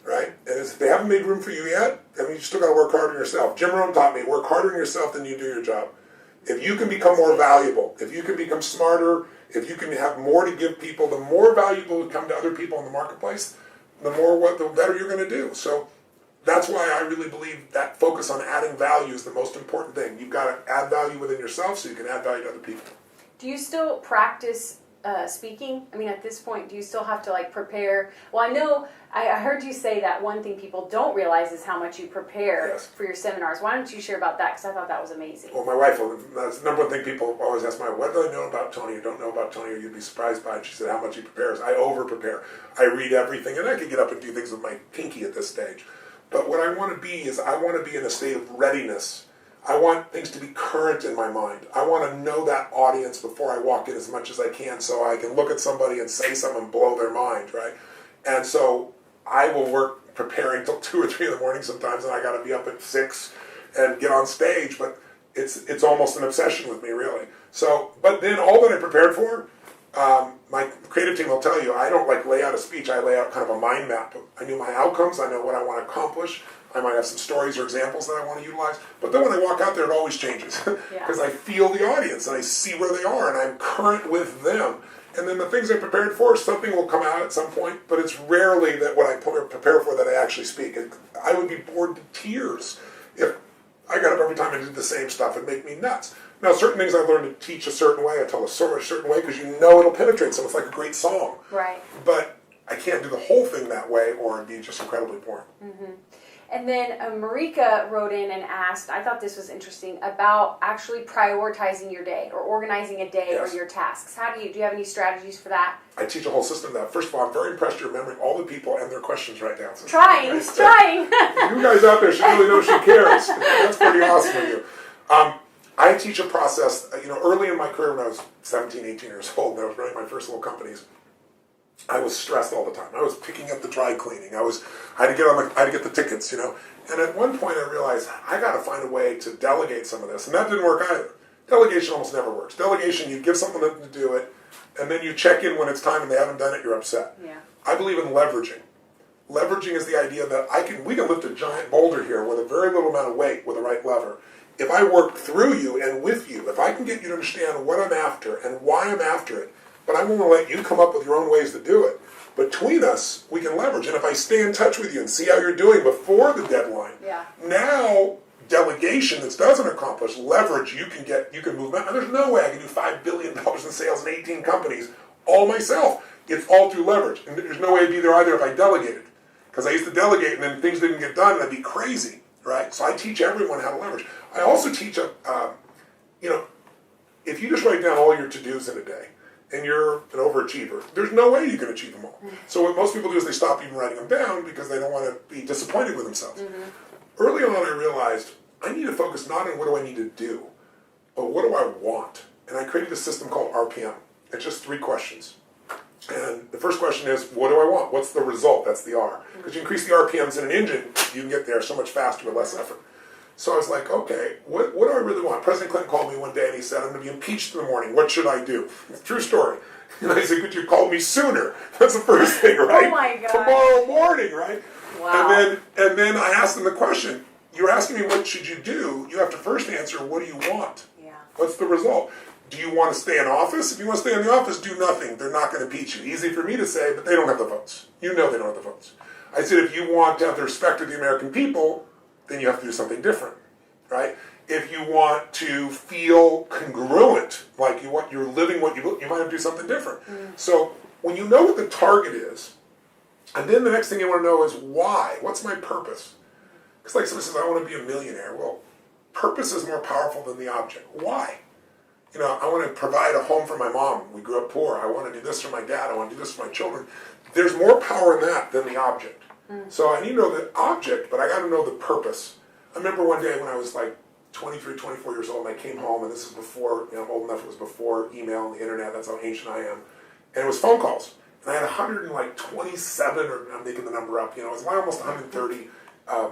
D: right? And if they haven't made room for you yet, you still got to work harder on yourself. Jim Rohn taught me, work harder on yourself than you do your job. If you can become more valuable, if you can become smarter, if you can have more to give people, the more valuable you become to other people in the marketplace, the better you're going to do. So that's why I really believe that focus on adding value is the most important thing. You've got to add value within yourself so you can add value to other people.
E: Do you still practice speaking? At this point, do you still have to prepare? Well, I know I heard you say that one thing people don't realize is how much you prepare for your seminars. Why don't you share about that? Because I thought that was amazing.
D: Well, my wife, that's the number one thing people always ask me, what do I know about Tony? You don't know about Tony, or you'd be surprised by it. She said, how much he prepares. I over-prepare. I read everything, and I could get up and do things with my pinky at this stage. But what I want to be is I want to be in a state of readiness. I want things to be current in my mind. I want to know that audience before I walk in as much as I can so I can look at somebody and say something and blow their mind, right? And so I will work preparing till 2 or 3 in the morning sometimes, and I got to be up at 6 and get on stage. But it's almost an obsession with me, really. So, but then all that I prepared for, my creative team will tell you, I don't like lay out a speech. I lay out kind of a mind map. I knew my outcomes. I know what I want to accomplish. I might have some stories or examples that I want to utilize. But then when I walk out there, it always changes because I feel the audience and I see where they are and I'm current with them. And then the things I prepared for, something will come out at some point, but it's rarely that what I prepare for that I actually speak. And I would be bored to tears if I got up every time and did the same stuff. It'd make me nuts. Now, certain things I learned to teach a certain way. I tell a story a certain way because you know it'll penetrate. So it's like a great song.
E: Right.
D: But I can't do the whole thing that way or it'd be just incredibly boring.
E: Mm-hmm. And then Marika wrote in and asked, I thought this was interesting, about actually prioritizing your day or organizing a day or your tasks. Do you have any strategies for that?
D: I teach a whole system of that. First of all, I'm very impressed you're remembering all the people and their questions right now. So
E: trying.
D: You guys out there should really know she cares. That's pretty awesome of you. I teach a process, early in my career when I was 17, 18 years old, and I was running my first little companies, I was stressed all the time. I was picking up the dry cleaning. I had to get the tickets, And at one point I realized I got to find a way to delegate some of this, and that didn't work either. Delegation almost never works. Delegation, you give someone to do it, and then you check in when it's time and they haven't done it, you're upset.
E: Yeah.
D: I believe in leveraging. Leveraging is the idea that we can lift a giant boulder here with a very little amount of weight with the right lever. If I work through you and with you, if I can get you to understand what I'm after and why I'm after it, but I'm going to let you come up with your own ways to do it. Between us, we can leverage. And if I stay in touch with you and see how you're doing before the deadline, now delegation that doesn't accomplish leverage, you can move. And there's no way I can do $5 billion in sales in 18 companies all myself. It's all through leverage. And there's no way it'd be there either if I delegated. Because I used to delegate and then things didn't get done and I'd be crazy, right? So I teach everyone how to leverage. I also teach, if you just write down all your to-dos in a day, and you're an overachiever, there's no way you can achieve them all. So what most people do is they stop even writing them down because they don't want to be disappointed with themselves. Early on I realized I need to focus not on what do I need to do, but what do I want? And I created a system called RPM. It's just 3 questions. And the first question is, what do I want? What's the result? That's the R. Because you increase the RPMs in an engine, you can get there so much faster with less effort. So I was like, okay, what do I really want? President Clinton called me one day and he said, I'm going to be impeached in the morning. What should I do? True story. And I said, could you call me sooner? That's the first thing, right?
E: Oh my God.
D: Tomorrow morning, right?
E: Wow.
D: And then I asked him the question, you're asking me what should you do? You have to first answer, what do you want?
E: Yeah.
D: What's the result? Do you want to stay in office? If you want to stay in the office, do nothing. They're not going to impeach you. Easy for me to say, but they don't have the votes. You know they don't have the votes. I said, if you want to have the respect of the American people, then you have to do something different. Right? If you want to feel congruent, like you're living what you might have to do something different. So when you know what the target is, and then the next thing you want to know is why? What's my purpose? Because like someone says, I want to be a millionaire. Well, purpose is more powerful than the object. Why? I want to provide a home for my mom. We grew up poor. I want to do this for my dad. I want to do this for my children. There's more power in that than the object. So I need to know the object, but I got to know the purpose. I remember one day when I was like 23, 24 years old, and I came home, and this is before, I'm old enough, it was before email and the internet, that's how ancient I am, and it was phone calls. And I had 127, or I'm making the number up, it was like almost 130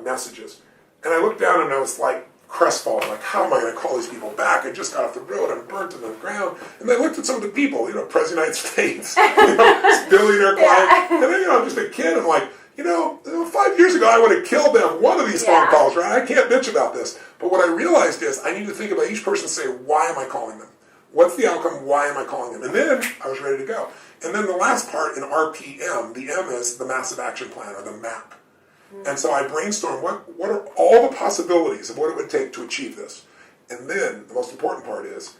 D: messages. And I looked down and I was like crestfallen, like how am I going to call these people back? I just got off the road, I'm burnt to the ground. And I looked at some of the people, President of the United States, billionaire client, and then, I'm just a kid, I'm like, 5 years ago I would have killed them one of these phone calls, right? I can't bitch about this. But what I realized is I need to think about each person and say, why am I calling them? What's the outcome? Why am I calling them? And then I was ready to go. And then the last part in RPM, the M is the massive action plan or the map. And so I brainstormed what are all the possibilities of what it would take to achieve this. And then the most important part is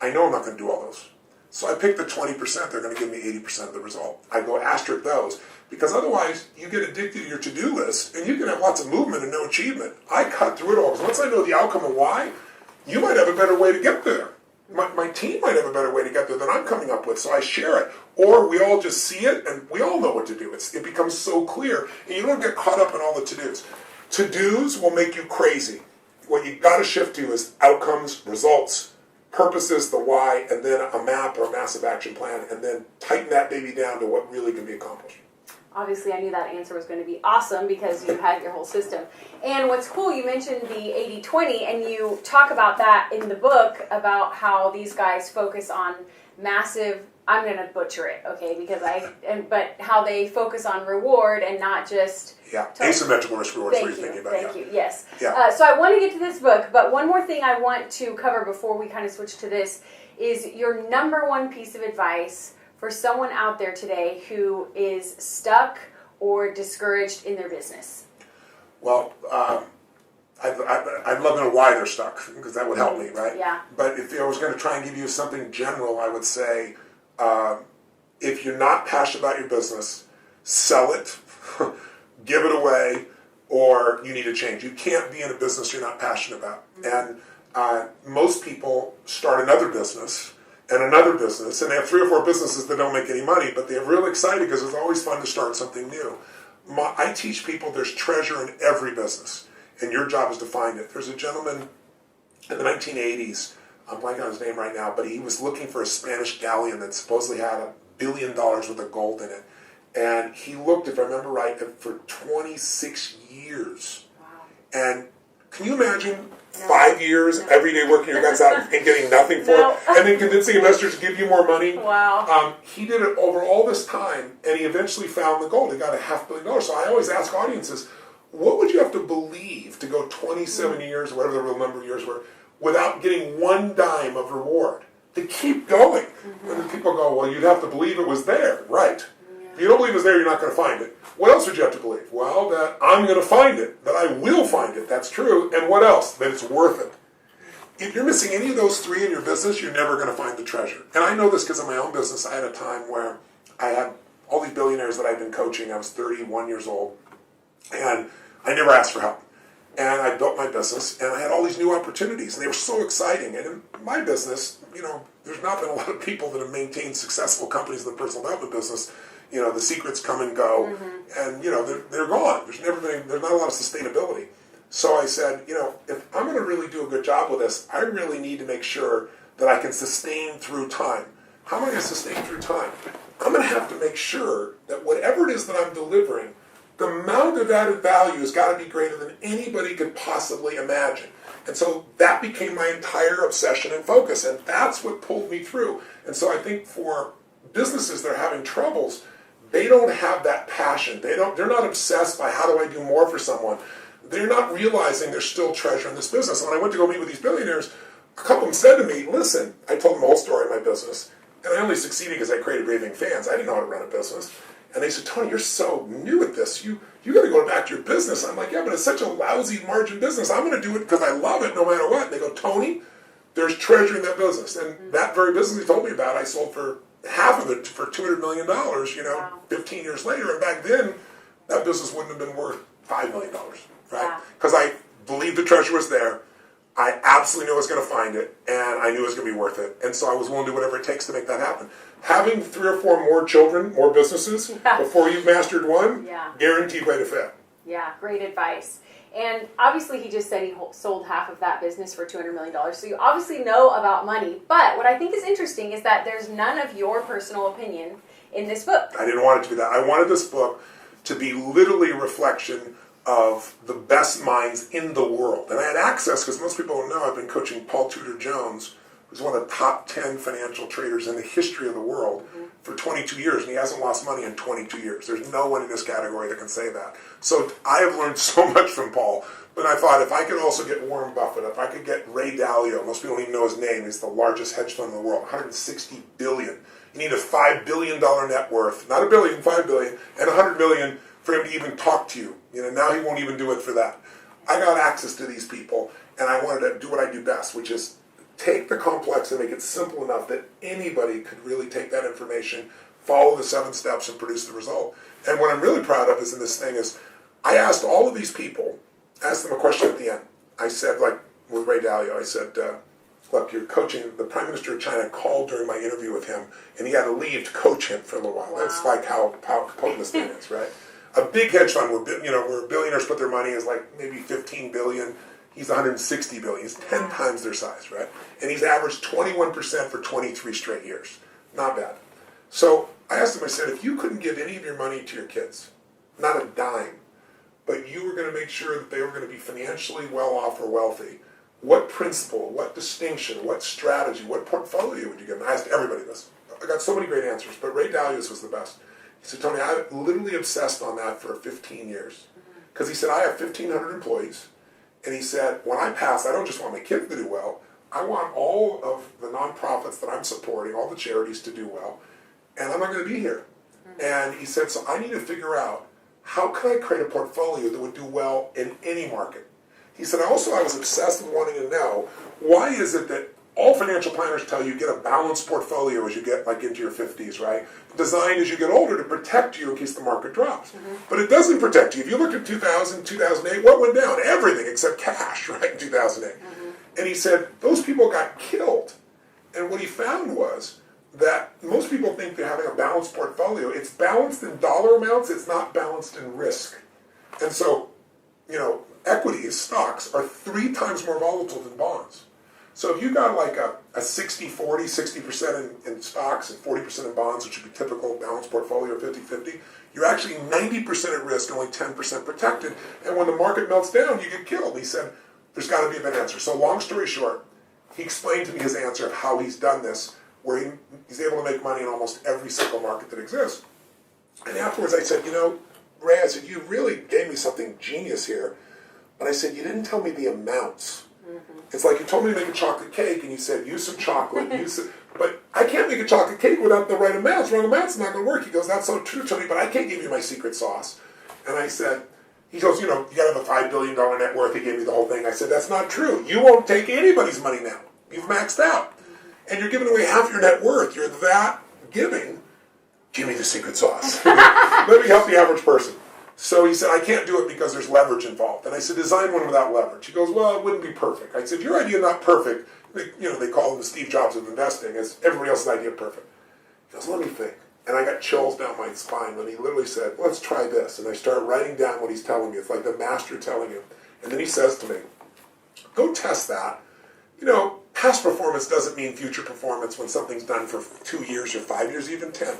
D: I know I'm not going to do all those. So I picked the 20%, they're going to give me 80% of the result. I go asterisk those, because otherwise you get addicted to your to-do list, and you can have lots of movement and no achievement. I cut through it all, because once I know the outcome and why, you might have a better way to get there. My team might have a better way to get there than I'm coming up with, so I share it. Or we all just see it, and we all know what to do. It becomes so clear, and you don't get caught up in all the to-dos. To-dos will make you crazy. What you got to shift to is outcomes, results, purposes, the why, and then a map or a massive action plan, and then tighten that baby down to what really can be accomplished.
E: obviously I knew that answer was going to be awesome because you had your whole system. And what's cool, you mentioned the 80-20, and you talk about that in the book about how these guys focus on massive, I'm going to butcher it, okay, but how they focus on reward and not just...
D: Yeah, asymmetrical risk reward is what you're thinking about.
E: Thank you, yes.
D: Yeah.
E: So I want to get to this book, but one more thing I want to cover before we kind of switch to this is your number one piece of advice for someone out there today who is stuck or discouraged in their business.
D: Well, I'd love to know why they're stuck, because that would help me, right?
E: Yeah.
D: But if I was going to try and give you something general, I would say, if you're not passionate about your business, sell it, give it away, or you need to change. You can't be in a business you're not passionate about. And most people start another business and another business, and they have 3 or 4 businesses that don't make any money, but they're really excited because it's always fun to start something new. I teach people there's treasure in every business, and your job is to find it. There's a gentleman in the 1980s, I'm blanking on his name right now, but he was looking for a Spanish galleon that supposedly had $1 billion worth of gold in it. And he looked, if I remember right, for 26 years.
E: Wow.
D: And can you imagine 5 years, every day working your guts out and getting nothing for it, and then convincing investors to give you more money?
E: Wow.
D: He did it over all this time, and he eventually found the gold. He got $500 million. So I always ask audiences, what would you have to believe to go 27 years, whatever the real number of years were, without getting one dime of reward? To keep going. Mm-hmm. And then people go, well, you'd have to believe it was there. Right. Yeah. If you don't believe it's there, you're not going to find it. What else would you have to believe? Well, that I'm going to find it, that I will find it. That's true. And what else? That it's worth it. If you're missing any of those 3 in your business, you're never going to find the treasure. And I know this because in my own business, I had a time where I had all these billionaires that I'd been coaching. I was 31 years old, and I never asked for help. And I built my business, and I had all these new opportunities, and they were so exciting. And in my business, there's not been a lot of people that have maintained successful companies in the personal development business. The secrets come and go, and they're gone. There's not a lot of sustainability. So I said, if I'm going to really do a good job with this, I really need to make sure that I can sustain through time. How am I going to sustain through time? I'm going to have to make sure that whatever it is that I'm delivering, the amount of added value has got to be greater than anybody could possibly imagine. And so that became my entire obsession and focus, and that's what pulled me through. And so I think for businesses that are having troubles, they don't have that passion. They're not obsessed by how do I do more for someone. They're not realizing there's still treasure in this business. And when I went to go meet with these billionaires, a couple of them said to me, listen, I told them the whole story of my business, and I only succeeded because I created raving fans. I didn't know how to run a business. And they said, Tony, you're so new at this. You got to go back to your business. I'm like, yeah, but it's such a lousy margin business. I'm going to do it because I love it no matter what. And they go, Tony, there's treasure in that business. And that very business they told me about, I sold for half of it for $200 million, 15 years later. And back then, that business wouldn't have been worth $5 million, right? Because I believed the treasure was there. I absolutely knew I was going to find it, and I knew it was going to be worth it. And so I was willing to do whatever it takes to make that happen. Having 3 or 4 more children, more businesses, before you've mastered one, guaranteed way to fail.
E: Yeah, great advice. And obviously he just said he sold half of that business for $200 million. So you obviously know about money. But what I think is interesting is that there's none of your personal opinion in this book.
D: I didn't want it to be that. I wanted this book to be literally a reflection of the best minds in the world. And I had access, because most people don't know, I've been coaching Paul Tudor Jones, who's one of the top 10 financial traders in the history of the world, for 22 years, and he hasn't lost money in 22 years. There's no one in this category that can say that. So I have learned so much from Paul, but I thought if I could also get Warren Buffett, if I could get Ray Dalio, most people don't even know his name, he's the largest hedge fund in the world, $160 billion. You need a $5 billion net worth, not a billion, $5 billion, and $100 million for him to even talk to you. Now he won't even do it for that. I got access to these people, and I wanted to do what I do best, which is take the complex and make it simple enough that anybody could really take that information, follow the 7 steps, and produce the result. And what I'm really proud of is in this thing is I asked all of these people, asked them a question at the end. I said, like with Ray Dalio, I said, look, you're coaching, the Prime Minister of China called during my interview with him, and he had to leave to coach him for a little while. Wow. That's like how potent this thing is, right? A big hedge fund where billionaires put their money is like maybe 15 billion. He's 160 billion. He's 10 times their size, right? And he's averaged 21% for 23 straight years. Not bad. So I asked him, I said, if you couldn't give any of your money to your kids, not a dime, but you were going to make sure that they were going to be financially well off or wealthy, what principle, what distinction, what strategy, what portfolio would you give them? I asked everybody this. I got so many great answers, but Ray Dalio's was the best. He said, Tony, I literally obsessed on that for 15 years. Because he said, I have 1,500 employees. And he said, when I pass, I don't just want my kids to do well. I want all of the nonprofits that I'm supporting, all the charities to do well. And I'm not going to be here. And he said, so I need to figure out how can I create a portfolio that would do well in any market. He said, I was obsessed with wanting to know, why is it that all financial planners tell you get a balanced portfolio as you get like into your 50s, right? Designed as you get older to protect you in case the market drops. But it doesn't protect you. If you look at 2000, 2008, what went down? Everything except cash, right, in 2008. And he said, those people got killed. And what he found was that most people think they're having a balanced portfolio. It's balanced in dollar amounts, it's not balanced in risk. And so, equities, stocks, are 3 times more volatile than bonds. So if you got like a 60-40, 60% in stocks and 40% in bonds, which would be typical balanced portfolio, 50-50, you're actually 90% at risk, only 10% protected. And when the market melts down, you get killed. He said, there's got to be a better answer. So long story short, he explained to me his answer of how he's done this, where he's able to make money in almost every single market that exists. And afterwards I said, Ray, I said, you really gave me something genius here. But I said, you didn't tell me the amounts. It's like you told me to make a chocolate cake, and you said, use some chocolate, but I can't make a chocolate cake without the right amounts. Wrong amounts not going to work. He goes, that's so true, Tony, but I can't give you my secret sauce. And I said, he goes, you got to have a $5 billion net worth. He gave me the whole thing. I said, that's not true. You won't take anybody's money now. You've maxed out. And you're giving away half your net worth. You're that giving. Give me the secret sauce. Let me help the average person. So he said, I can't do it because there's leverage involved. And I said, design one without leverage. He goes, well, it wouldn't be perfect. I said, your idea not perfect. They call him the Steve Jobs of investing, as everybody else's idea perfect. He goes, let me think. And I got chills down my spine when he literally said, let's try this. And I started writing down what he's telling me. It's like the master telling him. And then he says to me, go test that. Past performance doesn't mean future performance when something's done for 2 years or 5 years, even 10.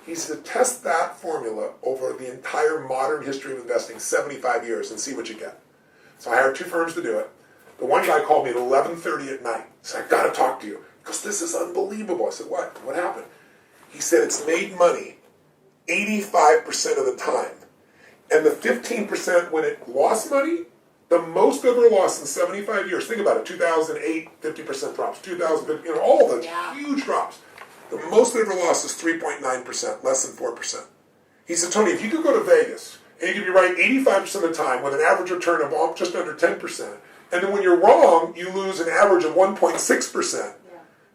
D: He said, test that formula over the entire modern history of investing, 75 years, and see what you get. So I hired 2 firms to do it. The one guy called me at 11:30 at night. He said, I've got to talk to you. He goes, this is unbelievable. I said, what? What happened? He said, it's made money 85% of the time. And the 15% when it lost money, the most ever lost in 75 years. Think about it, 2008, 50% drops. 2000, all the huge drops. The most ever lost is 3.9%, less than 4%. He said, Tony, if you could go to Vegas and you could be right 85% of the time with an average return of just under 10%, and then when you're wrong, you lose an average of 1.6%,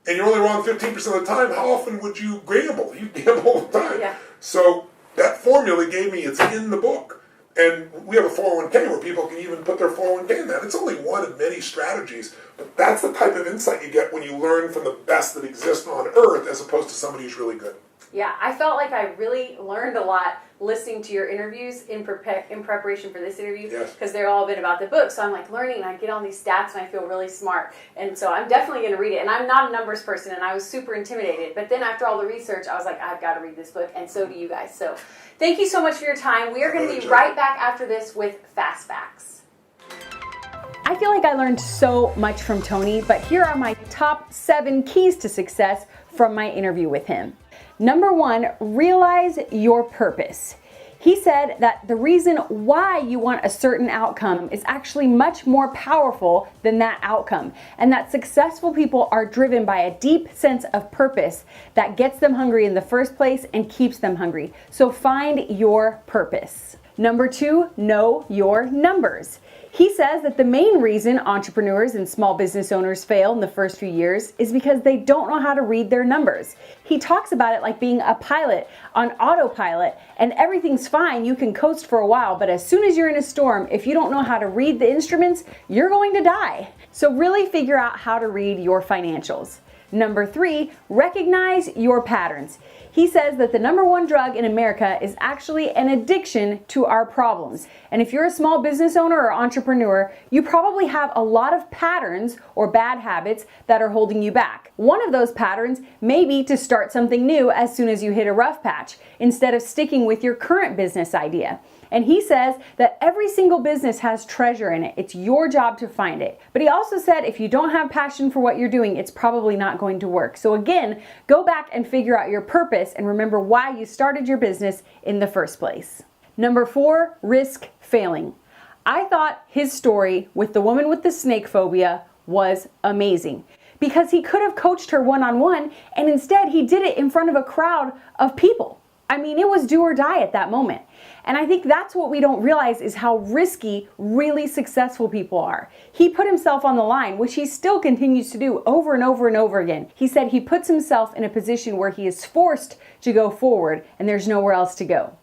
D: and you're only wrong 15% of the time, how often would you gamble? You gamble all the time.
E: Yeah.
D: So that formula gave me, it's in the book. And we have a 401k where people can even put their 401k in that. It's only one of many strategies, but that's the type of insight you get when you learn from the best that exists on earth as opposed to somebody who's really good.
E: Yeah, I felt like I really learned a lot listening to your interviews in preparation for this interview, because they've all been about the book. So I'm like learning, and I get on these stats, and I feel really smart. And so I'm definitely going to read it. And I'm not a numbers person, and I was super intimidated. But then after all the research, I was like, I've got to read this book, and so do you guys. So thank you so much for your time. We are going to be right back after this with Fast Facts.
A: I feel like I learned so much from Tony, but here are my top 7 keys to success from my interview with him. Number 1, realize your purpose. He said that the reason why you want a certain outcome is actually much more powerful than that outcome, and that successful people are driven by a deep sense of purpose that gets them hungry in the first place and keeps them hungry. So find your purpose. Number 2, know your numbers. He says that the main reason entrepreneurs and small business owners fail in the first few years is because they don't know how to read their numbers. He talks about it like being a pilot on autopilot, and everything's fine, you can coast for a while, but as soon as you're in a storm, if you don't know how to read the instruments, you're going to die. So really figure out how to read your financials. Number 3, recognize your patterns. He says that the number one drug in America is actually an addiction to our problems. And if you're a small business owner or entrepreneur, you probably have a lot of patterns or bad habits that are holding you back. One of those patterns may be to start something new as soon as you hit a rough patch, instead of sticking with your current business idea. And he says that every single business has treasure in it. It's your job to find it. But he also said if you don't have passion for what you're doing, it's probably not going to work. So again, go back and figure out your purpose and remember why you started your business in the first place. Number 4, risk failing. I thought his story with the woman with the snake phobia was amazing, because he could have coached her one-on-one, and instead he did it in front of a crowd of people. I mean, it was do or die at that moment. And I think that's what we don't realize, is how risky really successful people are. He put himself on the line, which he still continues to do over and over and over again. He said he puts himself in a position where he is forced to go forward and there's nowhere else to go.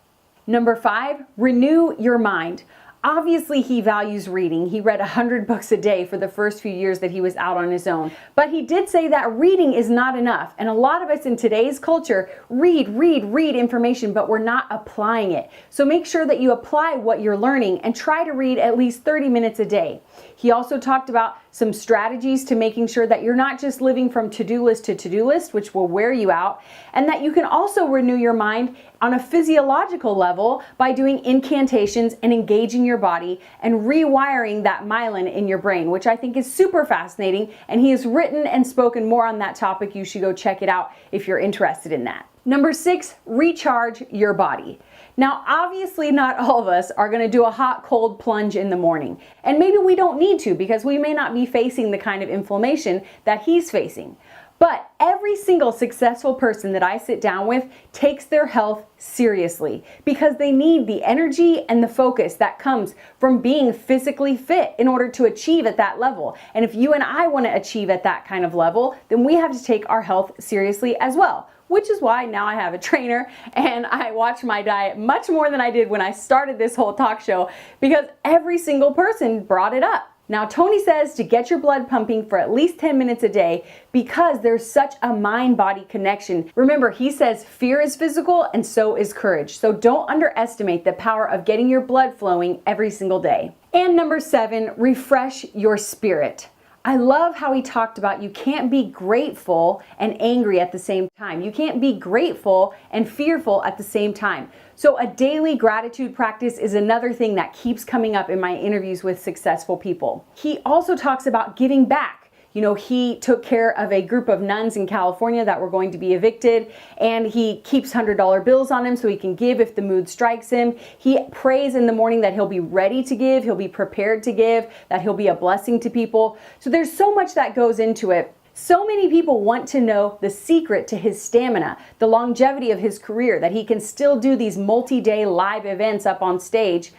A: Number 5, renew your mind. Obviously, he values reading. He read 100 books a day for the first few years that he was out on his own. But he did say that reading is not enough. And a lot of us in today's culture read information, but we're not applying it. So make sure that you apply what you're learning and try to read at least 30 minutes a day. He also talked about some strategies to making sure that you're not just living from to-do list to to-do list, which will wear you out, and that you can also renew your mind on a physiological level by doing incantations and engaging your body and rewiring that myelin in your brain, which I think is super fascinating. And he has written and spoken more on that topic. You should go check it out if you're interested in that. Number 6, recharge your body. Now, obviously not all of us are going to do a hot cold plunge in the morning. And maybe we don't need to, because we may not be facing the kind of inflammation that he's facing. But every single successful person that I sit down with takes their health seriously, because they need the energy and the focus that comes from being physically fit in order to achieve at that level. And if you and I want to achieve at that kind of level, then we have to take our health seriously as well. Which is why now I have a trainer and I watch my diet much more than I did when I started this whole talk show, because every single person brought it up. Now, Tony says to get your blood pumping for at least 10 minutes a day, because there's such a mind-body connection. Remember, he says fear is physical and so is courage. So don't underestimate the power of getting your blood flowing every single day. And number 7, refresh your spirit. I love how he talked about you can't be grateful and angry at the same time. You can't be grateful and fearful at the same time. So a daily gratitude practice is another thing that keeps coming up in my interviews with successful people. He also talks about giving back. You know, he took care of a group of nuns in California that were going to be evicted, and he keeps $100 bills on him so he can give if the mood strikes him. He prays in the morning that he'll be ready to give, he'll be prepared to give, that he'll be a blessing to people. So there's so much that goes into it. So many people want to know the secret to his stamina, the longevity of his career, that he can still do these multi-day live events up on stage.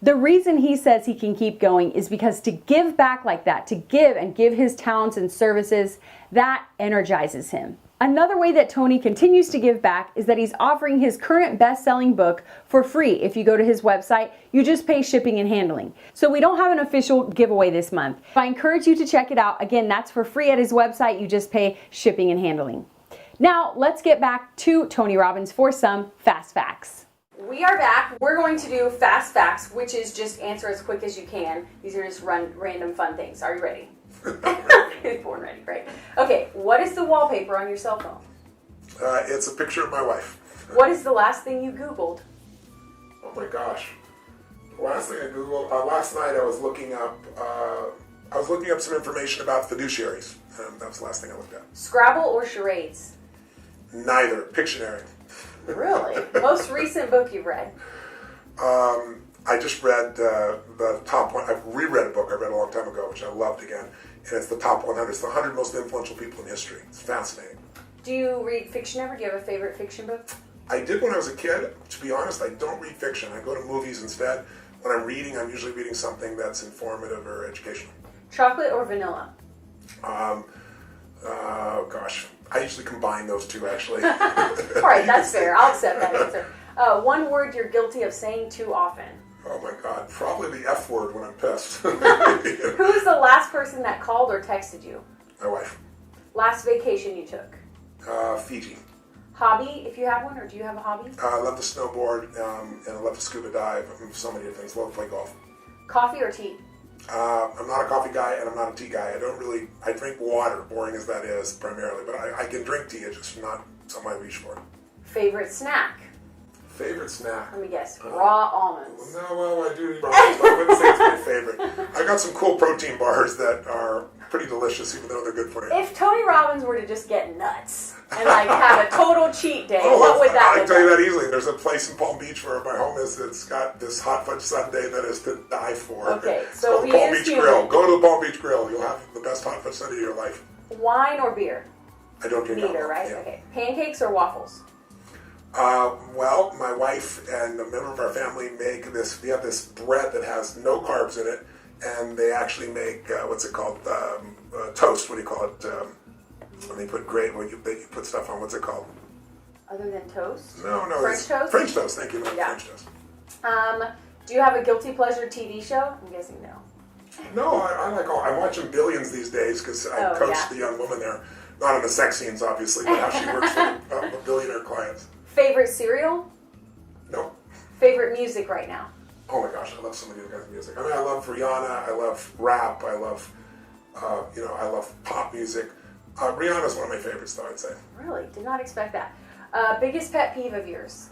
A: The reason he says he can keep going is because to give back like that, to give and give his talents and services, that energizes him. Another way that Tony continues to give back is that he's offering his current best-selling book for free. If you go to his website, you just pay shipping and handling. So we don't have an official giveaway this month. I encourage you to check it out. Again, that's for free at his website. You just pay shipping and handling. Now, let's get back to Tony Robbins for some fast facts.
E: We are back. We're going to do fast facts, which is just answer as quick as you can. These are just random fun things. Are you ready? Born ready, great. Okay, what is the wallpaper on your cell phone?
D: It's a picture of my wife.
E: What is the last thing you Googled?
D: Oh my gosh. The last thing I Googled, last night I was looking up some information about fiduciaries. That was the last thing I looked at.
E: Scrabble or charades?
D: Neither. Pictionary.
E: Really? Most recent book you've read?
D: I just read the top one. I've reread a book I read a long time ago, which I loved again, and it's the top 100. It's the 100 most influential people in history. It's fascinating.
E: Do you read fiction ever? Do you have a favorite fiction book?
D: I did when I was a kid. To be honest, I don't read fiction. I go to movies instead. When I'm reading, I'm usually reading something that's informative or educational.
E: Chocolate or vanilla?
D: Gosh. I usually combine those two, actually.
E: All right, that's fair. I'll accept that answer. One word you're guilty of saying too often?
D: Oh my God, probably the F word when I'm pissed.
E: Who's the last person that called or texted you?
D: My wife.
E: Last vacation you took?
D: Fiji.
E: Hobby, if you have one, or do you have a hobby?
D: I love to snowboard, and I love to scuba dive. So many different things. Love to play golf.
E: Coffee or tea?
D: I'm not a coffee guy, and I'm not a tea guy. I drink water, boring as that is, primarily. But I can drink tea, it's just not something I reach for.
E: Favorite snack?
D: Favorite snack?
E: Let me guess. Raw almonds.
D: No, well, I do eat almonds, but I wouldn't say it's my favorite. I got some cool protein bars that are pretty delicious, even though they're good for you.
E: If Tony Robbins were to just get nuts and like have a total cheat day, what would that
D: I
E: look
D: can tell you
E: like?
D: that easily. There's a place in Palm Beach where my home is that's got this hot fudge sundae that is to die for.
E: Okay,
D: It's
E: so
D: called
E: he
D: Palm
E: is
D: Beach
E: human.
D: Grill. Go to the Palm Beach Grill. You'll have the best hot fudge sundae of your life.
E: Wine or beer?
D: I don't drink
E: Neither,
D: alcohol.
E: right?
D: Yeah.
E: Okay. Pancakes or waffles?
D: Well, my wife and a member of our family make this. We have this bread that has no carbs in it, and they actually make what's it called? Toast. What do you call it? When they put when you put stuff on. What's it called?
E: Other than toast?
D: No,
E: French
D: it's
E: toast?
D: French toast. Thank you,
E: Yeah.
D: French toast.
E: Do you have a guilty pleasure TV show? I'm guessing no.
D: No, I'm watching Billions these days because I
E: Oh,
D: coach
E: yeah.
D: the young woman there. Not in the sex scenes, obviously, but how she works with billionaire clients.
E: Favorite cereal?
D: No.
E: Favorite music right now?
D: Oh my gosh, I love so many kinds of music. I mean, I love Rihanna, I love rap, I love, I love pop music. Rihanna's one of my favorites, though, I'd say.
E: Really? Did not expect that. Biggest pet peeve of yours?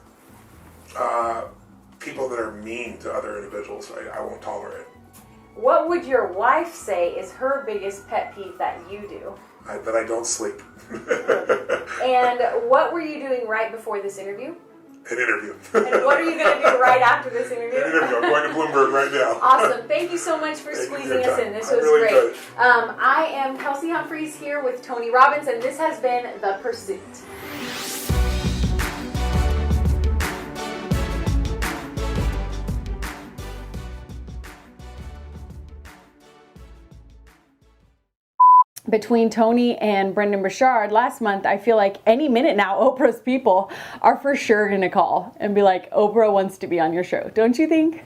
D: People that are mean to other individuals, I won't tolerate.
E: What would your wife say is her biggest pet peeve that you do?
D: That I don't sleep.
E: And what were you doing right before this interview?
D: An interview.
E: And what are you going to do right after this interview?
D: An interview. I'm going to Bloomberg right now.
E: Awesome. Thank you so much for
D: Thank you for
E: squeezing
D: your
E: us
D: time.
E: in. This
D: I
E: was
D: really
E: great.
D: enjoyed it.
E: I am Kelsey Humphreys here with Tony Robbins, and this has been The Pursuit.
A: Between Tony and Brendan Burchard last month, I feel like any minute now, Oprah's people are for sure going to call and be like, Oprah wants to be on your show. Don't you think?